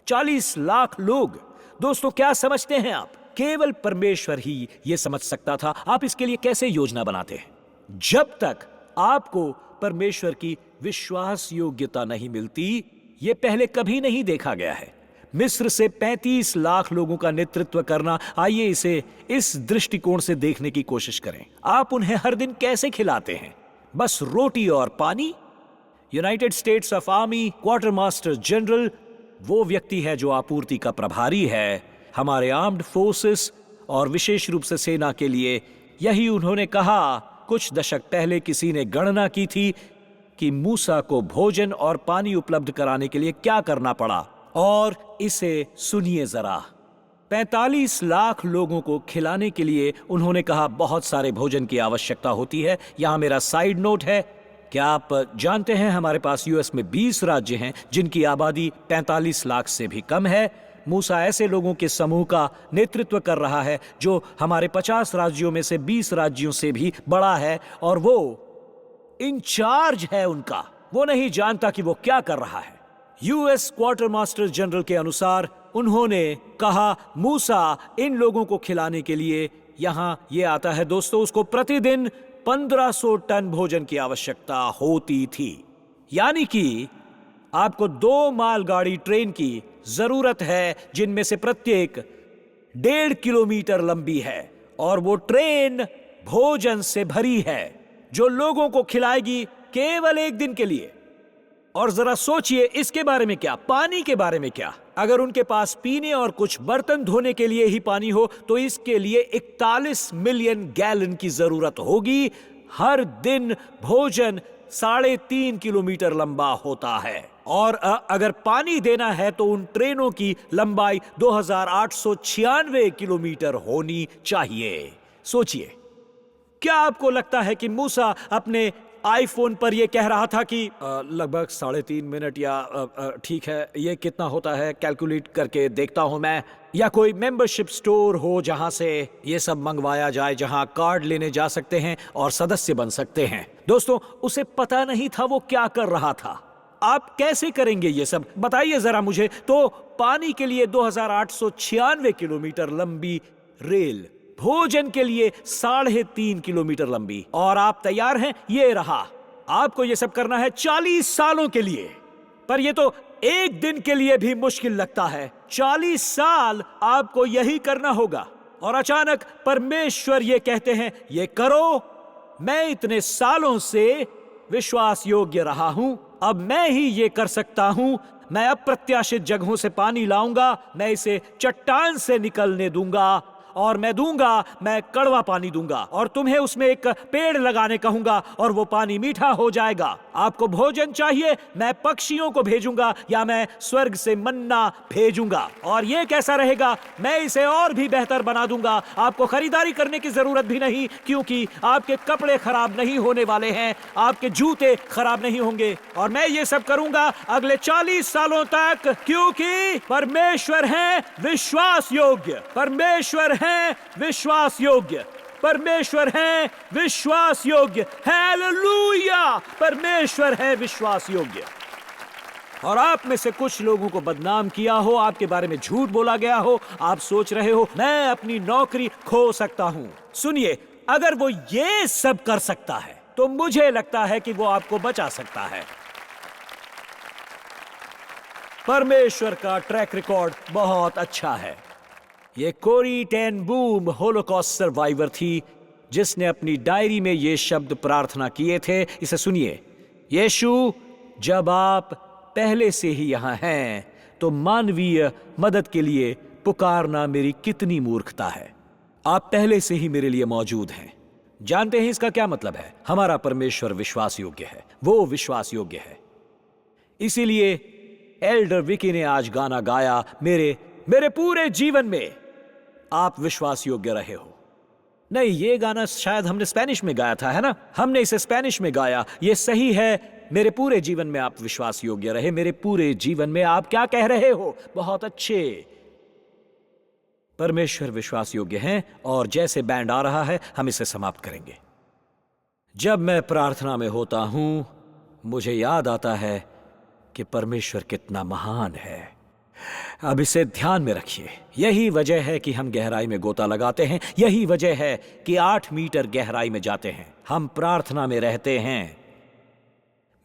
40 लाख लोग। दोस्तों, क्या समझते हैं आप? केवल परमेश्वर ही ये समझ सकता था। आप इसके लिए कैसे योजना बनाते हैं? जब तक आपको परमेश्वर की विश्वास योग्यता नहीं मिलती, ये पहले कभी नहीं देखा गया है। मिस्र से 35 लाख लोगों का नेतृत्व करना, आइए इसे इस दृष्टिकोण से देखने की कोशिश करें। आप उन्हें हर दिन कैसे खिलाते हैं? बस रोटी और पानी? United states of army quarter master general वो व्यक्ति है जो आपूर्ति का प्रभारी है हमारे आर्म्ड फोर्सेस और विशेष रूप से सेना के लिए। यही उन्होंने कहा। कुछ दशक पहले किसी ने गणना की थी कि मूसा को भोजन और पानी उपलब्ध कराने के लिए क्या करना पड़ा, और इसे सुनिए जरा। 45 लाख लोगों को खिलाने के लिए उन्होंने कहा बहुत सारे भोजन की आवश्यकता होती है। यहां मेरा साइड नोट है। क्या आप जानते हैं हमारे पास यूएस में 20 राज्य हैं जिनकी आबादी 45 लाख से भी कम है। मूसा ऐसे लोगों के समूह का नेतृत्व कर रहा है जो हमारे 50 राज्यों में से 20 राज्यों से भी बड़ा है, और वो इंचार्ज है उनका। वो नहीं जानता कि वो क्या कर रहा है। यूएस क्वार्टर मास्टर जनरल के अनुसार उन्होंने कहा मूसा इन लोगों को खिलाने के लिए यहां ये आता है दोस्तों, उसको प्रतिदिन 1500 टन भोजन की आवश्यकता होती थी। यानी कि आपको 2 मालगाड़ी ट्रेन की जरूरत है जिनमें से प्रत्येक 1.5 किलोमीटर लंबी है, और वो ट्रेन भोजन से भरी है जो लोगों को खिलाएगी केवल एक दिन के लिए। और जरा सोचिए इसके बारे में क्या, पानी के बारे में क्या? अगर उनके पास पीने और कुछ बर्तन धोने के लिए ही पानी हो तो इसके लिए 41 मिलियन गैलन की जरूरत होगी। हर दिन भोजन 3.5 किलोमीटर लंबा होता है, और अगर पानी देना है तो उन ट्रेनों की लंबाई 2896 किलोमीटर होनी चाहिए। सोचिए, क्या आपको लगता है कि मूसा अपने आईफोन पर यह कह रहा था कि लगभग 3.5 मिनट या ठीक है ये कितना होता है कैलकुलेट करके देखता हूं मैं, या कोई मेंबरशिप स्टोर हो जहां से ये सब मंगवाया जाए, जहां कार्ड लेने जा सकते हैं और सदस्य बन सकते हैं? दोस्तों, उसे पता नहीं था वो क्या कर रहा था। आप कैसे करेंगे ये सब, बताइए जरा मुझे। तो पानी के लिए 2896 किलोमीटर लंबी रेल, भोजन के लिए 3.5 किलोमीटर लंबी, और आप तैयार हैं? ये रहा। आपको ये सब करना है 40 सालों के लिए, पर ये तो एक दिन के लिए भी मुश्किल लगता है। 40 साल आपको यही करना होगा, और अचानक परमेश्वर ये कहते हैं ये करो। मैं इतने सालों से विश्वास योग्य रहा हूं, अब मैं ही ये कर सकता हूं। मैं अप्रत्याशित जगहों से पानी लाऊंगा, मैं इसे चट्टान से निकलने दूंगा, और मैं कड़वा पानी दूंगा, और तुम्हें उसमें एक पेड़ लगाने कहूंगा और वो पानी मीठा हो जाएगा। आपको भोजन चाहिए, मैं पक्षियों को भेजूंगा या मैं स्वर्ग से मन्ना भेजूंगा, और ये कैसा रहेगा, मैं इसे और भी बेहतर बना दूंगा। आपको खरीदारी करने की जरूरत भी नहीं, क्योंकि आपके कपड़े खराब नहीं होने वाले हैं, आपके जूते खराब नहीं होंगे, और मैं ये सब करूंगा अगले 40 सालों तक, क्योंकि परमेश्वर है विश्वास योग्य। परमेश्वर है विश्वास योग्य। परमेश्वर है विश्वास योग्य। हालेलुया! परमेश्वर है विश्वास योग्य। और आप में से कुछ लोगों को बदनाम किया हो, आपके बारे में झूठ बोला गया हो, आप सोच रहे हो मैं अपनी नौकरी खो सकता हूं। सुनिए, अगर वो ये सब कर सकता है तो मुझे लगता है कि वो आपको बचा सकता है। परमेश्वर का ट्रैक रिकॉर्ड बहुत अच्छा है। ये कोरी टेन बूम होलोकॉस्ट सर्वाइवर थी जिसने अपनी डायरी में ये शब्द प्रार्थना किए थे। इसे सुनिए, यीशु, जब आप पहले से ही यहां हैं तो मानवीय मदद के लिए पुकारना मेरी कितनी मूर्खता है। आप पहले से ही मेरे लिए मौजूद हैं। जानते हैं इसका क्या मतलब है? हमारा परमेश्वर विश्वास योग्य है, वो विश्वास योग्य है। इसीलिए एल्डर विकी ने आज गाना गाया, मेरे पूरे जीवन में आप विश्वास योग्य रहे हो। नहीं, ये गाना शायद हमने स्पेनिश में गाया था, है ना? हमने इसे स्पेनिश में गाया। ये सही है, मेरे पूरे जीवन में आप विश्वास योग्य रहे। मेरे पूरे जीवन में आप क्या कह रहे हो? बहुत अच्छे। परमेश्वर विश्वास योग्य हैं, और जैसे बैंड आ रहा है हम इसे समाप्त करेंगे। जब मैं प्रार्थना में होता हूं मुझे याद आता है कि परमेश्वर कितना महान है। अब इसे ध्यान में रखिए। यही वजह है कि हम गहराई में गोता लगाते हैं, यही वजह है कि 8 मीटर गहराई में जाते हैं। हम प्रार्थना में रहते हैं।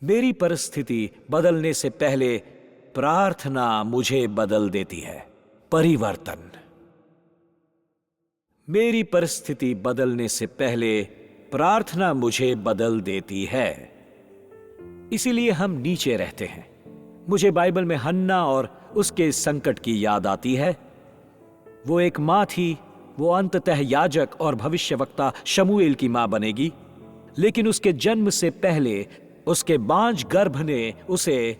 मेरी परिस्थिति बदलने से पहले प्रार्थना मुझे बदल देती है। परिवर्तन। मेरी परिस्थिति बदलने से पहले प्रार्थना मुझे बदल देती है। इसीलिए हम नीचे रहते हैं। मुझे बाइबल में हन्ना और उसके संकट की याद आती है। वो एक मां थी, वो अंततः याजक और भविष्यवक्ता शमूएल की मां बनेगी, लेकिन उसके जन्म से पहले उसके बांझ गर्भ ने उसे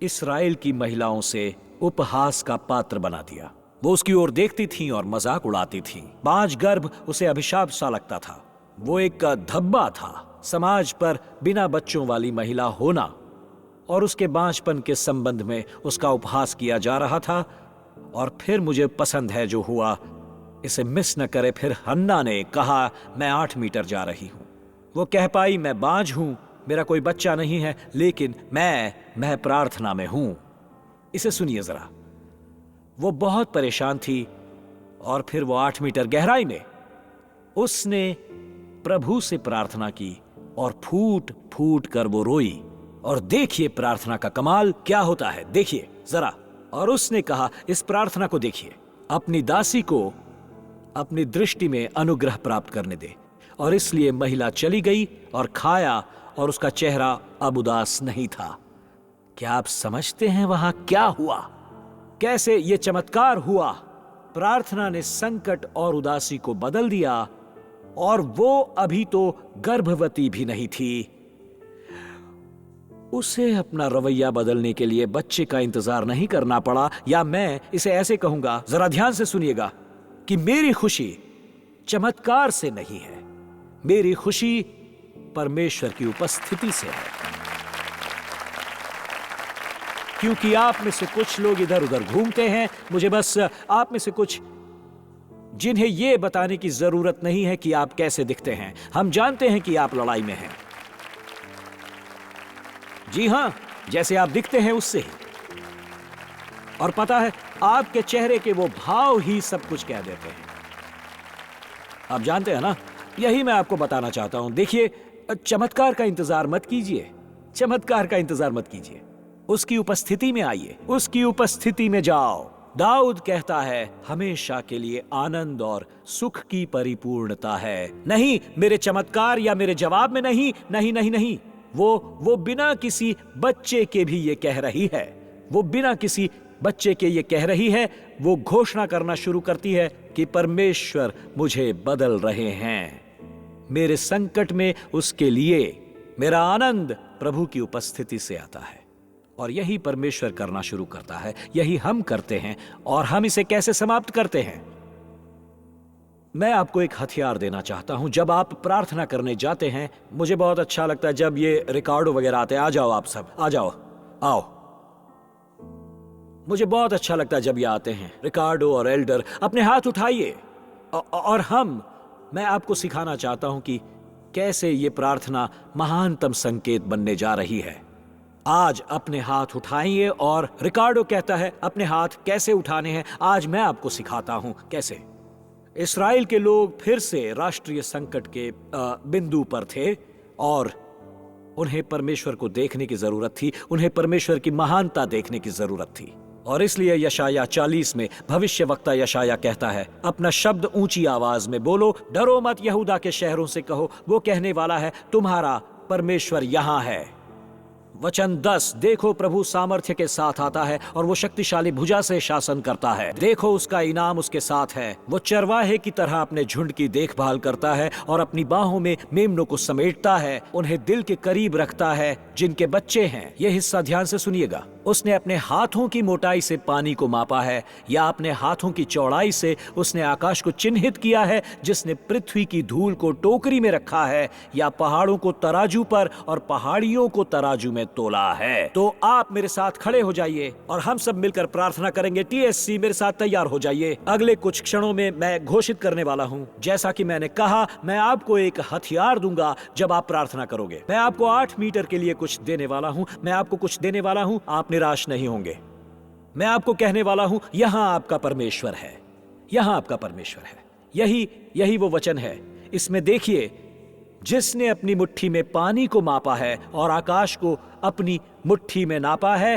इस्राएल की महिलाओं से उपहास का पात्र बना दिया। वो उसकी ओर देखती थीं और मजाक उड़ाती थीं। बांझ गर्भ उसे अभिशाप सा लगता था। वो एक धब्बा था। समाज पर बिना बच्चों वाली महिला होना और उसके बांझपन के संबंध में उसका उपहास किया जा रहा था। और फिर मुझे पसंद है जो हुआ, इसे मिस न करे। फिर हन्ना ने कहा, मैं 8 मीटर जा रही हूं। वो कह पाई, मैं बांझ हूं, मेरा कोई बच्चा नहीं है, लेकिन मैं प्रार्थना में हूं। इसे सुनिए जरा। वो बहुत परेशान थी और फिर वो 8 मीटर गहराई में उसने प्रभु से प्रार्थना की और फूट फूट कर वो रोई। और देखिए प्रार्थना का कमाल क्या होता है, देखिए जरा। और उसने कहा, इस प्रार्थना को देखिए, अपनी दासी को अपनी दृष्टि में अनुग्रह प्राप्त करने दे। और इसलिए महिला चली गई और खाया और उसका चेहरा अब उदास नहीं था। क्या आप समझते हैं वहां क्या हुआ? कैसे यह चमत्कार हुआ? प्रार्थना ने संकट और उदासी को बदल दिया और वो अभी तो गर्भवती भी नहीं थी। उसे अपना रवैया बदलने के लिए बच्चे का इंतजार नहीं करना पड़ा। या मैं इसे ऐसे कहूंगा, जरा ध्यान से सुनिएगा, कि मेरी खुशी चमत्कार से नहीं है, मेरी खुशी परमेश्वर की उपस्थिति से है। क्योंकि आप में से कुछ लोग इधर उधर घूमते हैं। मुझे बस आप में से कुछ जिन्हें यह बताने की जरूरत नहीं है कि आप कैसे दिखते हैं। हम जानते हैं कि आप लड़ाई में हैं। जी हां, जैसे आप दिखते हैं उससे ही। और पता है, आपके चेहरे के वो भाव ही सब कुछ कह देते हैं। आप जानते हैं ना, यही मैं आपको बताना चाहता हूं। देखिए, चमत्कार का इंतजार मत कीजिए, चमत्कार का इंतजार मत कीजिए। उसकी उपस्थिति में आइए, उसकी उपस्थिति में जाओ। दाऊद कहता है, हमेशा के लिए आनंद और सुख की परिपूर्णता है। नहीं मेरे चमत्कार या मेरे जवाब में, नहीं नहीं नहीं नहीं। वो बिना किसी बच्चे के भी ये कह रही है। वो बिना किसी बच्चे के ये कह रही है। वो घोषणा करना शुरू करती है कि परमेश्वर मुझे बदल रहे हैं। मेरे संकट में उसके लिए मेरा आनंद प्रभु की उपस्थिति से आता है। और यही परमेश्वर करना शुरू करता है, यही हम करते हैं। और हम इसे कैसे समाप्त करते हैं? मैं आपको एक हथियार देना चाहता हूं। जब आप प्रार्थना करने जाते हैं, मुझे बहुत अच्छा लगता है जब ये रिकॉर्डो वगैरह आते हैं। आ जाओ आप सब, आ जाओ, आओ। मुझे बहुत अच्छा लगता है जब ये आते हैं, रिकॉर्डो और एल्डर। अपने हाथ उठाइए और मैं आपको सिखाना चाहता हूं कि कैसे ये प्रार्थना महानतम संकेत बनने जा रही है। आज अपने हाथ उठाइए। और रिकॉर्डो कहता है अपने हाथ कैसे उठाने हैं। आज मैं आपको सिखाता हूं कैसे। इस्राएल के लोग फिर से राष्ट्रीय संकट के बिंदु पर थे और उन्हें परमेश्वर को देखने की जरूरत थी। उन्हें परमेश्वर की महानता देखने की जरूरत थी। और इसलिए यशाया 40 में भविष्यवक्ता यशाया कहता है, अपना शब्द ऊंची आवाज में बोलो, डरो मत, यहूदा के शहरों से कहो, वो कहने वाला है, तुम्हारा परमेश्वर यहां है। वचन 10, देखो प्रभु सामर्थ्य के साथ आता है और वो शक्तिशाली भुजा से शासन करता है। देखो उसका इनाम उसके साथ है। वो चरवाहे की तरह अपने झुंड की देखभाल करता है और अपनी बाहों में मेमनों को समेटता है, उन्हें दिल के करीब रखता है जिनके बच्चे हैं। ये हिस्सा ध्यान से सुनिएगा। उसने अपने हाथों की मोटाई से पानी को मापा है, या अपने हाथों की चौड़ाई से उसने आकाश को चिन्हित किया है। जिसने पृथ्वी की धूल को टोकरी में रखा है, या पहाड़ों को तराजू पर और पहाड़ियों को तराजू में तोला है। तो आप मेरे साथ खड़े हो जाइए और हम सब मिलकर प्रार्थना करेंगे। TSC मेरे साथ तैयार हो जाइए। अगले कुछ क्षणों में मैं घोषित करने वाला हूँ। जैसा कि मैंने कहा, मैं आपको एक हथियार दूंगा जब आप प्रार्थना करोगे। मैं आपको 8 मीटर के लिए कुछ देने वाला हूँ। मैं आपको कुछ देने वाला हूँ, आप निराश नहीं होंगे। मैं आपको कहने वाला हूं, यहां आपका परमेश्वर है, यहां आपका परमेश्वर है। यही वो वचन है। इसमें देखिए, जिसने अपनी मुट्ठी में पानी को मापा है और आकाश को अपनी मुट्ठी में नापा है,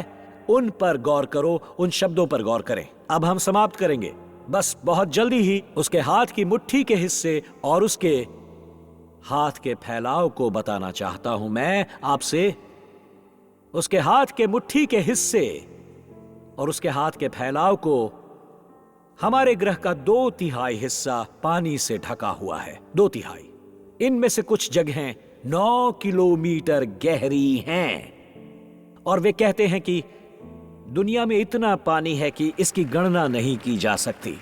उन पर गौर करो, उन शब्दों पर गौर करें। अब हम समाप्त करेंगे। बस बहुत जल्दी ही उसके हाथ की मुट्ठी के हिस्से और उसके हाथ के फैलाव को बताना चाहता हूं मैं आपसे। उसके हाथ के मुट्ठी के हिस्से और उसके हाथ के फैलाव को हमारे ग्रह का 2/3 हिस्सा पानी से ढका हुआ है। 2/3। इनमें से कुछ जगहें 9 किलोमीटर गहरी हैं और वे कहते हैं कि दुनिया में इतना पानी है कि इसकी गणना नहीं की जा सकती।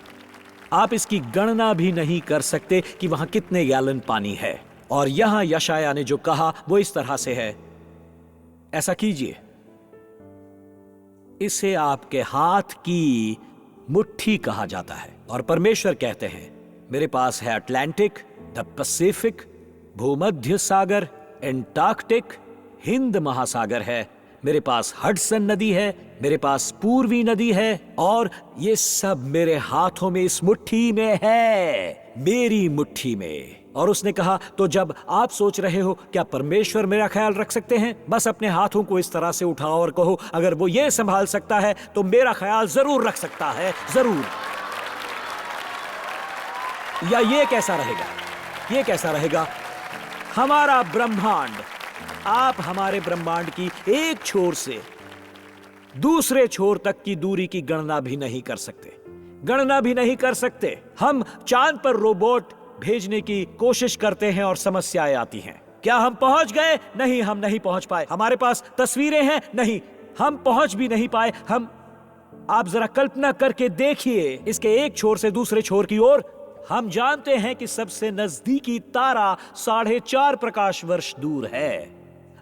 आप इसकी गणना भी नहीं कर सकते कि वहां कितने गैलन पानी है। और यहां यशाया ने जो कहा वो इस तरह से है, ऐसा कीजिए, इसे आपके हाथ की मुट्ठी कहा जाता है। और परमेश्वर कहते हैं, मेरे पास है अटलांटिक, द पैसिफिक, भूमध्य सागर, एंटार्कटिक, हिंद महासागर है, मेरे पास हडसन नदी है, मेरे पास पूर्वी नदी है, और ये सब मेरे हाथों में इस मुट्ठी में है, मेरी मुट्ठी में। और उसने कहा, तो जब आप सोच रहे हो क्या परमेश्वर मेरा ख्याल रख सकते हैं, बस अपने हाथों को इस तरह से उठाओ और कहो, अगर वो ये संभाल सकता है तो मेरा ख्याल जरूर रख सकता है, जरूर। या ये कैसा रहेगा, ये कैसा रहेगा, हमारा ब्रह्मांड, आप हमारे ब्रह्मांड की एक छोर से दूसरे छोर तक की दूरी की गणना भी नहीं कर सकते, गणना भी नहीं कर सकते। हम चांद पर रोबोट भेजने की कोशिश करते हैं और समस्याएं आती हैं। क्या हम पहुंच गए? नहीं, हम नहीं पहुंच पाए। हमारे पास तस्वीरें हैं? नहीं, हम पहुंच भी नहीं पाए। आप जरा कल्पना करके देखिए, इसके एक छोर से दूसरे छोर की ओर हम जानते हैं कि सबसे नजदीकी तारा 4.5 प्रकाश वर्ष दूर है।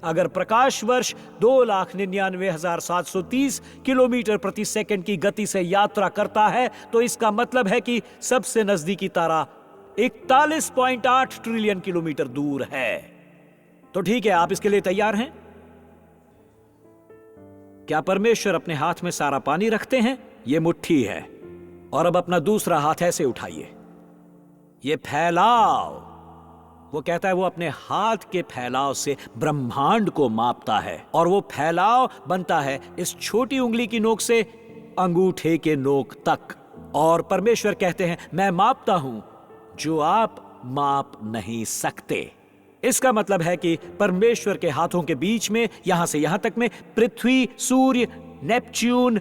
अगर प्रकाश वर्ष 2,99,730 किलोमीटर प्रति सेकंड की गति से यात्रा करता है, तो इसका मतलब है कि सबसे नजदीकी तारा 41.8 ट्रिलियन किलोमीटर दूर है। तो ठीक है, आप इसके लिए तैयार हैं? क्या परमेश्वर अपने हाथ में सारा पानी रखते हैं? ये मुट्ठी है। और अब अपना दूसरा हाथ ऐसे उठाइए, ये फैलाव, वो कहता है वो अपने हाथ के फैलाव से ब्रह्मांड को मापता है। और वो फैलाव बनता है इस छोटी उंगली की नोक से अंगूठे के नोक तक। और परमेश्वर कहते हैं, मैं मापता हूं जो आप माप नहीं सकते। इसका मतलब है कि परमेश्वर के हाथों के बीच में, यहां से यहां तक में, पृथ्वी, सूर्य, नेपच्यून,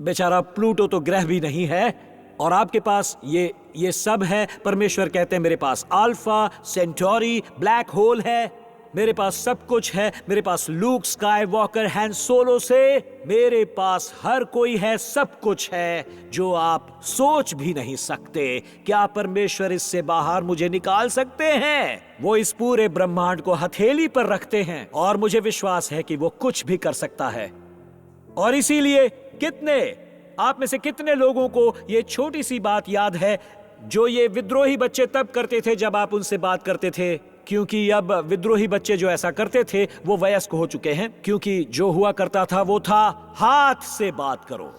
बेचारा प्लूटो तो ग्रह भी नहीं है, और आपके पास ये सब है। परमेश्वर कहते हैं, मेरे पास अल्फा सेंटोरी ब्लैक होल है, मेरे पास सब कुछ है। मेरे पास लूक स्काईवॉकर हैन सोलो से, मेरे पास हर कोई है, सब कुछ है जो आप सोच भी नहीं सकते। क्या परमेश्वर इससे बाहर मुझे निकाल सकते हैं? वो इस पूरे ब्रह्मांड को हथेली पर रखते हैं और मुझे विश्वास है कि वो कुछ भी कर सकता है। और इसीलिए आप में से कितने लोगों को ये छोटी सी बात याद है जो ये विद्रोही बच्चे तब करते थे जब आप उनसे बात करते थे? क्योंकि अब विद्रोही बच्चे जो ऐसा करते थे वो वयस्क हो चुके हैं, क्योंकि जो हुआ करता था वो था हाथ से बात करो।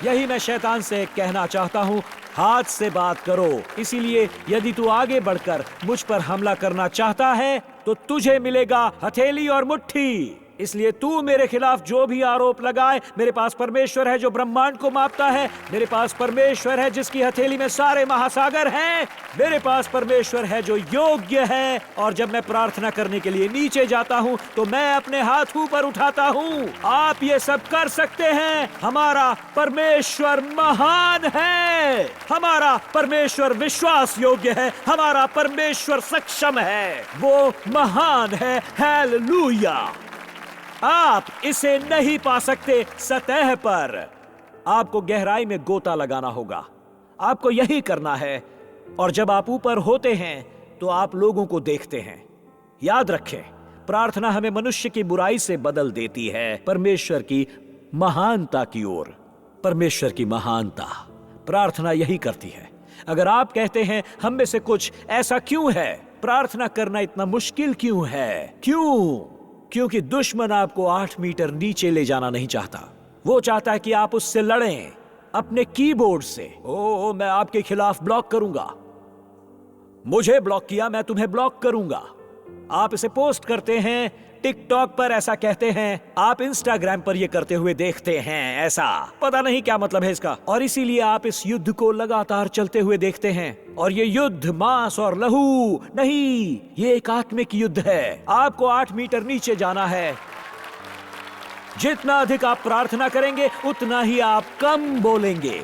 यही मैं शैतान से कहना चाहता हूं, हाथ से बात करो। इसीलिए यदि तू आगे बढ़कर मुझ पर हमला करना चाहता है तो तुझे मिलेगा हथेली और मुट्ठी। इसलिए तू मेरे खिलाफ जो भी आरोप लगाए, मेरे पास परमेश्वर है जो ब्रह्मांड को मापता है, मेरे पास परमेश्वर है जिसकी हथेली में सारे महासागर हैं, मेरे पास परमेश्वर है जो योग्य है। और जब मैं प्रार्थना करने के लिए नीचे जाता हूं तो मैं अपने हाथ ऊपर उठाता हूं। आप ये सब कर सकते हैं। हमारा परमेश्वर महान है, हमारा परमेश्वर विश्वास योग्य है, हमारा परमेश्वर सक्षम है, वो महान है। हालेलुया। आप इसे नहीं पा सकते सतह पर, आपको गहराई में गोता लगाना होगा। आपको यही करना है। और जब आप ऊपर होते हैं तो आप लोगों को देखते हैं। याद रखें, प्रार्थना हमें मनुष्य की बुराई से बदल देती है परमेश्वर की महानता की ओर। परमेश्वर की महानता, प्रार्थना यही करती है। अगर आप कहते हैं हम में से कुछ ऐसा क्यों है, प्रार्थना करना इतना मुश्किल क्यों है? क्योंकि दुश्मन आपको 8 मीटर नीचे ले जाना नहीं चाहता। वो चाहता है कि आप उससे लड़ें अपने कीबोर्ड से। मैं आपके खिलाफ ब्लॉक करूंगा, मुझे ब्लॉक किया, मैं तुम्हें ब्लॉक करूंगा। आप इसे पोस्ट करते हैं, टिकटॉक पर ऐसा कहते हैं, आप इंस्टाग्राम पर ये करते हुए देखते हैं, ऐसा पता नहीं क्या मतलब है इसका। और इसीलिए आप इस युद्ध को लगातार चलते हुए देखते हैं। और ये युद्ध मांस और लहू नहीं, ये एक आत्मिक युद्ध है। आपको 8 मीटर नीचे जाना है। जितना अधिक आप प्रार्थना करेंगे उतना ही आप कम बोलेंगे।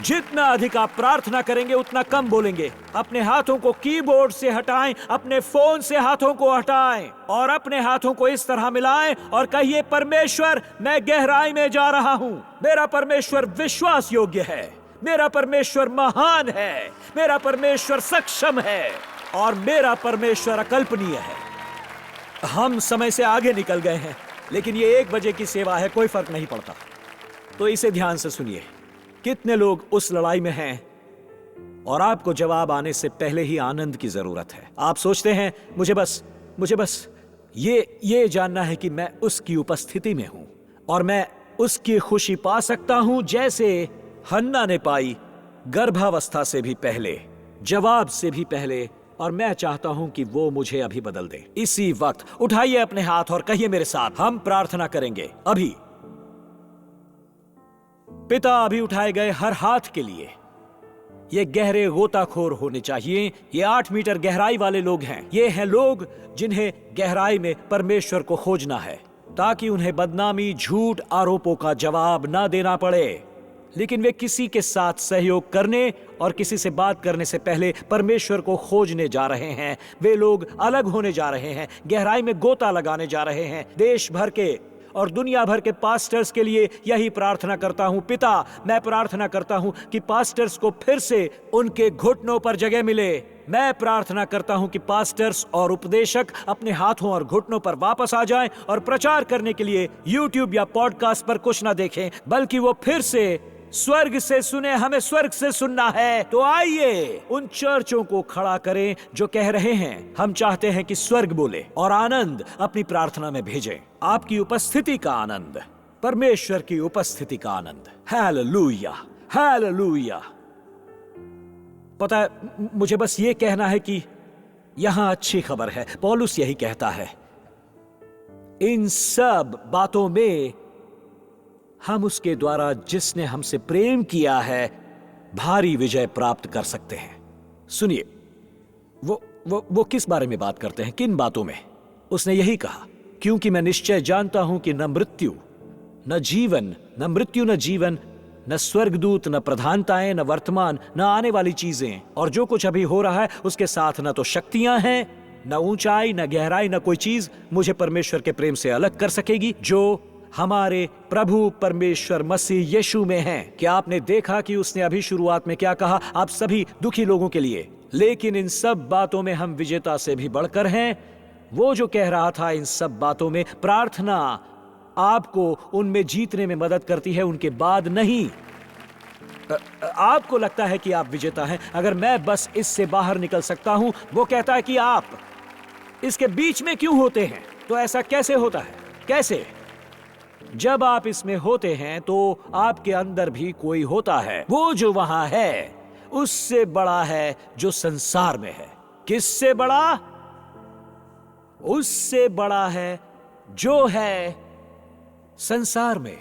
जितना अधिक आप प्रार्थना करेंगे उतना कम बोलेंगे। अपने हाथों को कीबोर्ड से हटाएं, अपने फोन से हाथों को हटाएं और अपने हाथों को इस तरह मिलाएं और कहिए, परमेश्वर, मैं गहराई में जा रहा हूं। मेरा परमेश्वर विश्वास योग्य है, मेरा परमेश्वर महान है, मेरा परमेश्वर सक्षम है और मेरा परमेश्वर अकल्पनीय है। हम समय से आगे निकल गए हैं, लेकिन ये 1 बजे की सेवा है, कोई फर्क नहीं पड़ता। तो इसे ध्यान से सुनिए। कितने लोग उस लड़ाई में हैं और आपको जवाब आने से पहले ही आनंद की जरूरत है। आप सोचते हैं मुझे बस ये जानना है कि मैं उसकी उपस्थिति में हूं और मैं उसकी खुशी पा सकता हूं, जैसे हन्ना ने पाई गर्भावस्था से भी पहले, जवाब से भी पहले। और मैं चाहता हूं कि वो मुझे अभी बदल दे। इसी वक्त उठाइए अपने हाथ और कहिए मेरे साथ, हम प्रार्थना करेंगे अभी। पिता, अभी उठाए गए हर हाथ के लिए ये गहरे गोताखोर होने चाहिए। ये 8 मीटर गहराई वाले लोग हैं। ये हैं लोग जिन्हें गहराई में परमेश्वर को खोजना है, ताकि उन्हें बदनामी, झूठ, आरोपों का जवाब ना देना पड़े। लेकिन वे किसी के साथ सहयोग करने और किसी से बात करने से पहले परमेश्वर को खोजने जा रहे हैं। वे लोग अलग होने जा रहे हैं, गहराई में गोता लगाने जा रहे हैं। देश भर के और दुनिया भर के पास्टर्स के लिए यही प्रार्थना करता हूं। पिता, मैं प्रार्थना करता हूं कि पास्टर्स को फिर से उनके घुटनों पर जगह मिले। मैं प्रार्थना करता हूं कि पास्टर्स और उपदेशक अपने हाथों और घुटनों पर वापस आ जाएं और प्रचार करने के लिए यूट्यूब या पॉडकास्ट पर कुछ ना देखें, बल्कि वो फिर से स्वर्ग से सुने। हमें स्वर्ग से सुनना है। तो आइए उन चर्चों को खड़ा करें जो कह रहे हैं, हम चाहते हैं कि स्वर्ग बोले और आनंद अपनी प्रार्थना में भेजें। आपकी उपस्थिति का आनंद, परमेश्वर की उपस्थिति का आनंद। Hallelujah, hallelujah. पता है, मुझे बस ये कहना है कि यहां अच्छी खबर है। पौलुस यही कहता है, इन सब बातों में हम उसके द्वारा जिसने हमसे प्रेम किया है भारी विजय प्राप्त कर सकते हैं। सुनिए, वो किस बारे में बात करते हैं, किन बातों में? उसने यही कहा, क्योंकि मैं निश्चय जानता हूं कि न मृत्यु न जीवन, न स्वर्गदूत, न प्रधानताएं, न वर्तमान, न आने वाली चीजें और जो कुछ अभी हो रहा है उसके साथ न तो शक्तियां हैं, न ऊंचाई, न गहराई, न कोई चीज मुझे परमेश्वर के प्रेम से अलग कर सकेगी जो हमारे प्रभु परमेश्वर मसीह यीशु में है। क्या आपने देखा कि उसने अभी शुरुआत में क्या कहा? आप सभी दुखी लोगों के लिए, लेकिन इन सब बातों में हम विजेता से भी बढ़कर हैं। वो जो कह रहा था, इन सब बातों में प्रार्थना आपको उनमें जीतने में मदद करती है, उनके बाद नहीं। आपको लगता है कि आप विजेता हैं, अगर मैं बस इससे बाहर निकल सकता हूं। वो कहता है कि आप इसके बीच में क्यों होते हैं? तो ऐसा कैसे होता है? कैसे? जब आप इसमें होते हैं तो आपके अंदर भी कोई होता है। वो जो वहां है उससे बड़ा है जो संसार में है। किससे बड़ा? उससे बड़ा है जो है संसार में।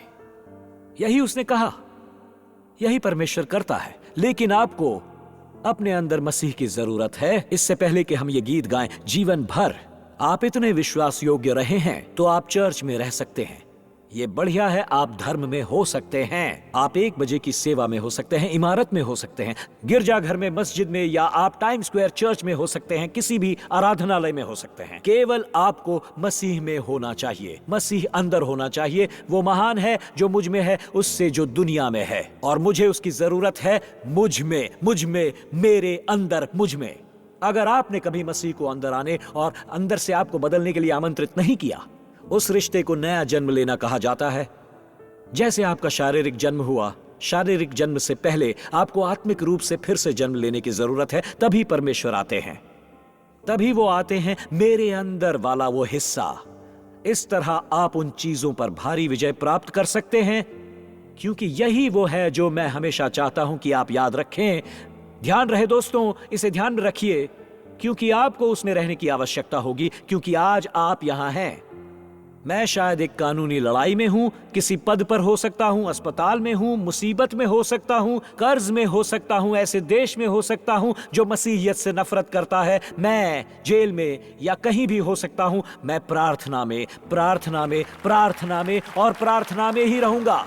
यही उसने कहा, यही परमेश्वर करता है। लेकिन आपको अपने अंदर मसीह की जरूरत है। इससे पहले कि हम ये गीत गाएं, जीवन भर आप इतने विश्वास योग्य रहे हैं तो आप चर्च में रह सकते हैं। ये बढ़िया है। आप धर्म में हो सकते हैं, आप 1 बजे की सेवा में हो सकते हैं, इमारत में हो सकते हैं, गिरजाघर में, मस्जिद में, या आप टाइम स्क्वायर चर्च में हो सकते हैं, किसी भी आराधनालय में हो सकते हैं। केवल आपको मसीह में होना चाहिए, मसीह अंदर होना चाहिए। वो महान है जो मुझ में है उससे जो दुनिया में है, और मुझे उसकी जरूरत है मुझ में, मेरे अंदर, मुझ में। अगर आपने कभी मसीह को अंदर आने और अंदर से आपको बदलने के लिए आमंत्रित नहीं किया, उस रिश्ते को नया जन्म लेना कहा जाता है। जैसे आपका शारीरिक जन्म हुआ, शारीरिक जन्म से पहले आपको आत्मिक रूप से फिर से जन्म लेने की जरूरत है। तभी परमेश्वर आते हैं, तभी वो आते हैं, मेरे अंदर वाला वो हिस्सा। इस तरह आप उन चीजों पर भारी विजय प्राप्त कर सकते हैं, क्योंकि यही वो है जो मैं हमेशा चाहता हूं कि आप याद रखें। ध्यान रहे दोस्तों, इसे ध्यान में रखिए। क्योंकि आपको उसमें रहने की आवश्यकता होगी, क्योंकि आज आप यहां हैं। मैं शायद एक कानूनी लड़ाई में हूं, किसी पद पर हो सकता हूं, अस्पताल में हूं, मुसीबत में हो सकता हूं, कर्ज में हो सकता हूं, ऐसे देश में हो सकता हूं जो मसीहियत से नफरत करता है। मैं जेल में या कहीं भी हो सकता हूं। मैं प्रार्थना में, प्रार्थना में, प्रार्थना में और प्रार्थना में ही रहूंगा,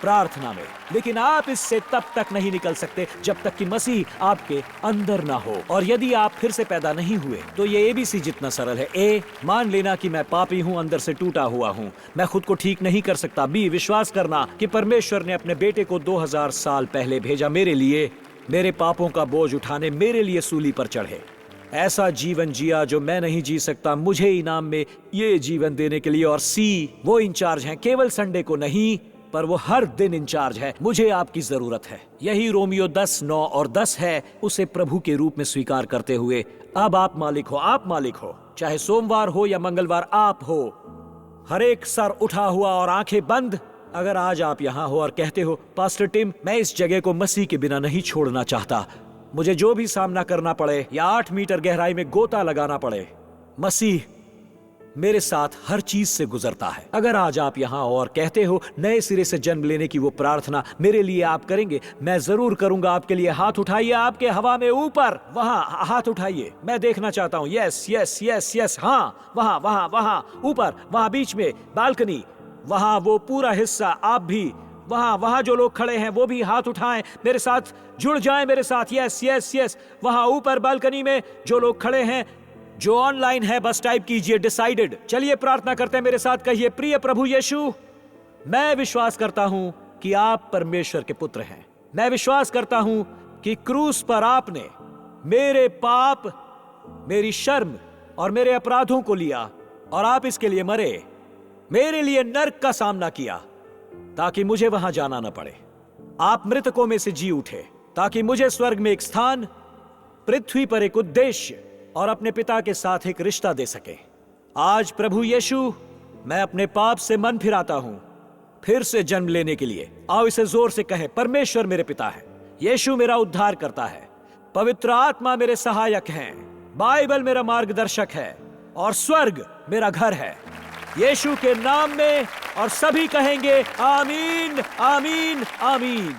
प्रार्थना में। लेकिन आप इससे तब तक नहीं निकल सकते जब तक कि मसीह आपके अंदर ना हो। और यदि आप फिर से पैदा नहीं हुए तो ये एबीसी जितना सरल है। ए, मान लेना कि मैं पापी हूं, अंदर से टूटा हुआ हूं, मैं खुद को ठीक नहीं कर सकता। बी, विश्वास करना कि परमेश्वर ने अपने बेटे को 2000 साल पहले भेजा मेरे लिए, मेरे पापों का बोझ उठाने, मेरे लिए सूली पर चढ़े, ऐसा जीवन जिया जो मैं नहीं जी सकता, मुझे इनाम में ये जीवन देने के लिए। और सी, वो इंचार्ज हैं, केवल संडे को नहीं पर वो हर दिन इंचार्ज है। मुझे आपकी जरूरत है। यही रोमियो 10:9 और 10 है। उसे प्रभु के रूप में स्वीकार करते हुए अब आप मालिक हो, आप मालिक हो। चाहे सोमवार हो या मंगलवार, आप हो। हर एक सर उठा हुआ और आंखें बंद। अगर आज आप यहाँ हो और कहते हो, पास्टर टिम, मैं इस जगह को मसीह के बिना नहीं छोड़ना चाहता, मुझे जो भी सामना करना पड़े या 8 मीटर गहराई में गोता लगाना पड़े, मसीह मेरे साथ हर चीज से गुजरता है। अगर आज आप यहाँ और कहते हो नए सिरे से जन्म लेने की वो प्रार्थना मेरे लिए आप करेंगे, मैं जरूर करूंगा आपके लिए। हाथ उठाइए, आपके हवा में ऊपर, वहां हाथ उठाइए, मैं देखना चाहता हूं। यस यस यस यस, हाँ, वहां वहां वहां ऊपर, वहां बीच में बालकनी, वहां वो पूरा हिस्सा, आप भी वहां, वहां जो लोग खड़े हैं वो भी हाथ उठाएं, मेरे साथ जुड़ जाएं मेरे साथ। यस यस यस, वहां ऊपर बालकनी में जो लोग खड़े हैं, जो ऑनलाइन है, बस टाइप कीजिए डिसाइडेड। चलिए प्रार्थना करते हैं, मेरे साथ कहिए, प्रिय प्रभु यीशु, मैं विश्वास करता हूं कि आप परमेश्वर के पुत्र हैं। मैं विश्वास करता हूं कि क्रूस पर आपने मेरे पाप, मेरी शर्म और मेरे अपराधों को लिया और आप इसके लिए मरे, मेरे लिए नर्क का सामना किया ताकि मुझे वहां जाना न पड़े। आप मृतकों में से जी उठे ताकि मुझे स्वर्ग में एक स्थान, पृथ्वी पर एक उद्देश्य और अपने पिता के साथ एक रिश्ता दे सके। आज प्रभु यीशु, मैं अपने पाप से मन फिराता हूं फिर से जन्म लेने के लिए। आओ इसे जोर से कहे, परमेश्वर मेरे पिता है, यीशु मेरा उद्धार करता है, पवित्र आत्मा मेरे सहायक हैं, बाइबल मेरा मार्गदर्शक है और स्वर्ग मेरा घर है। यीशु के नाम में, और सभी कहेंगे आमीन आमीन आमीन।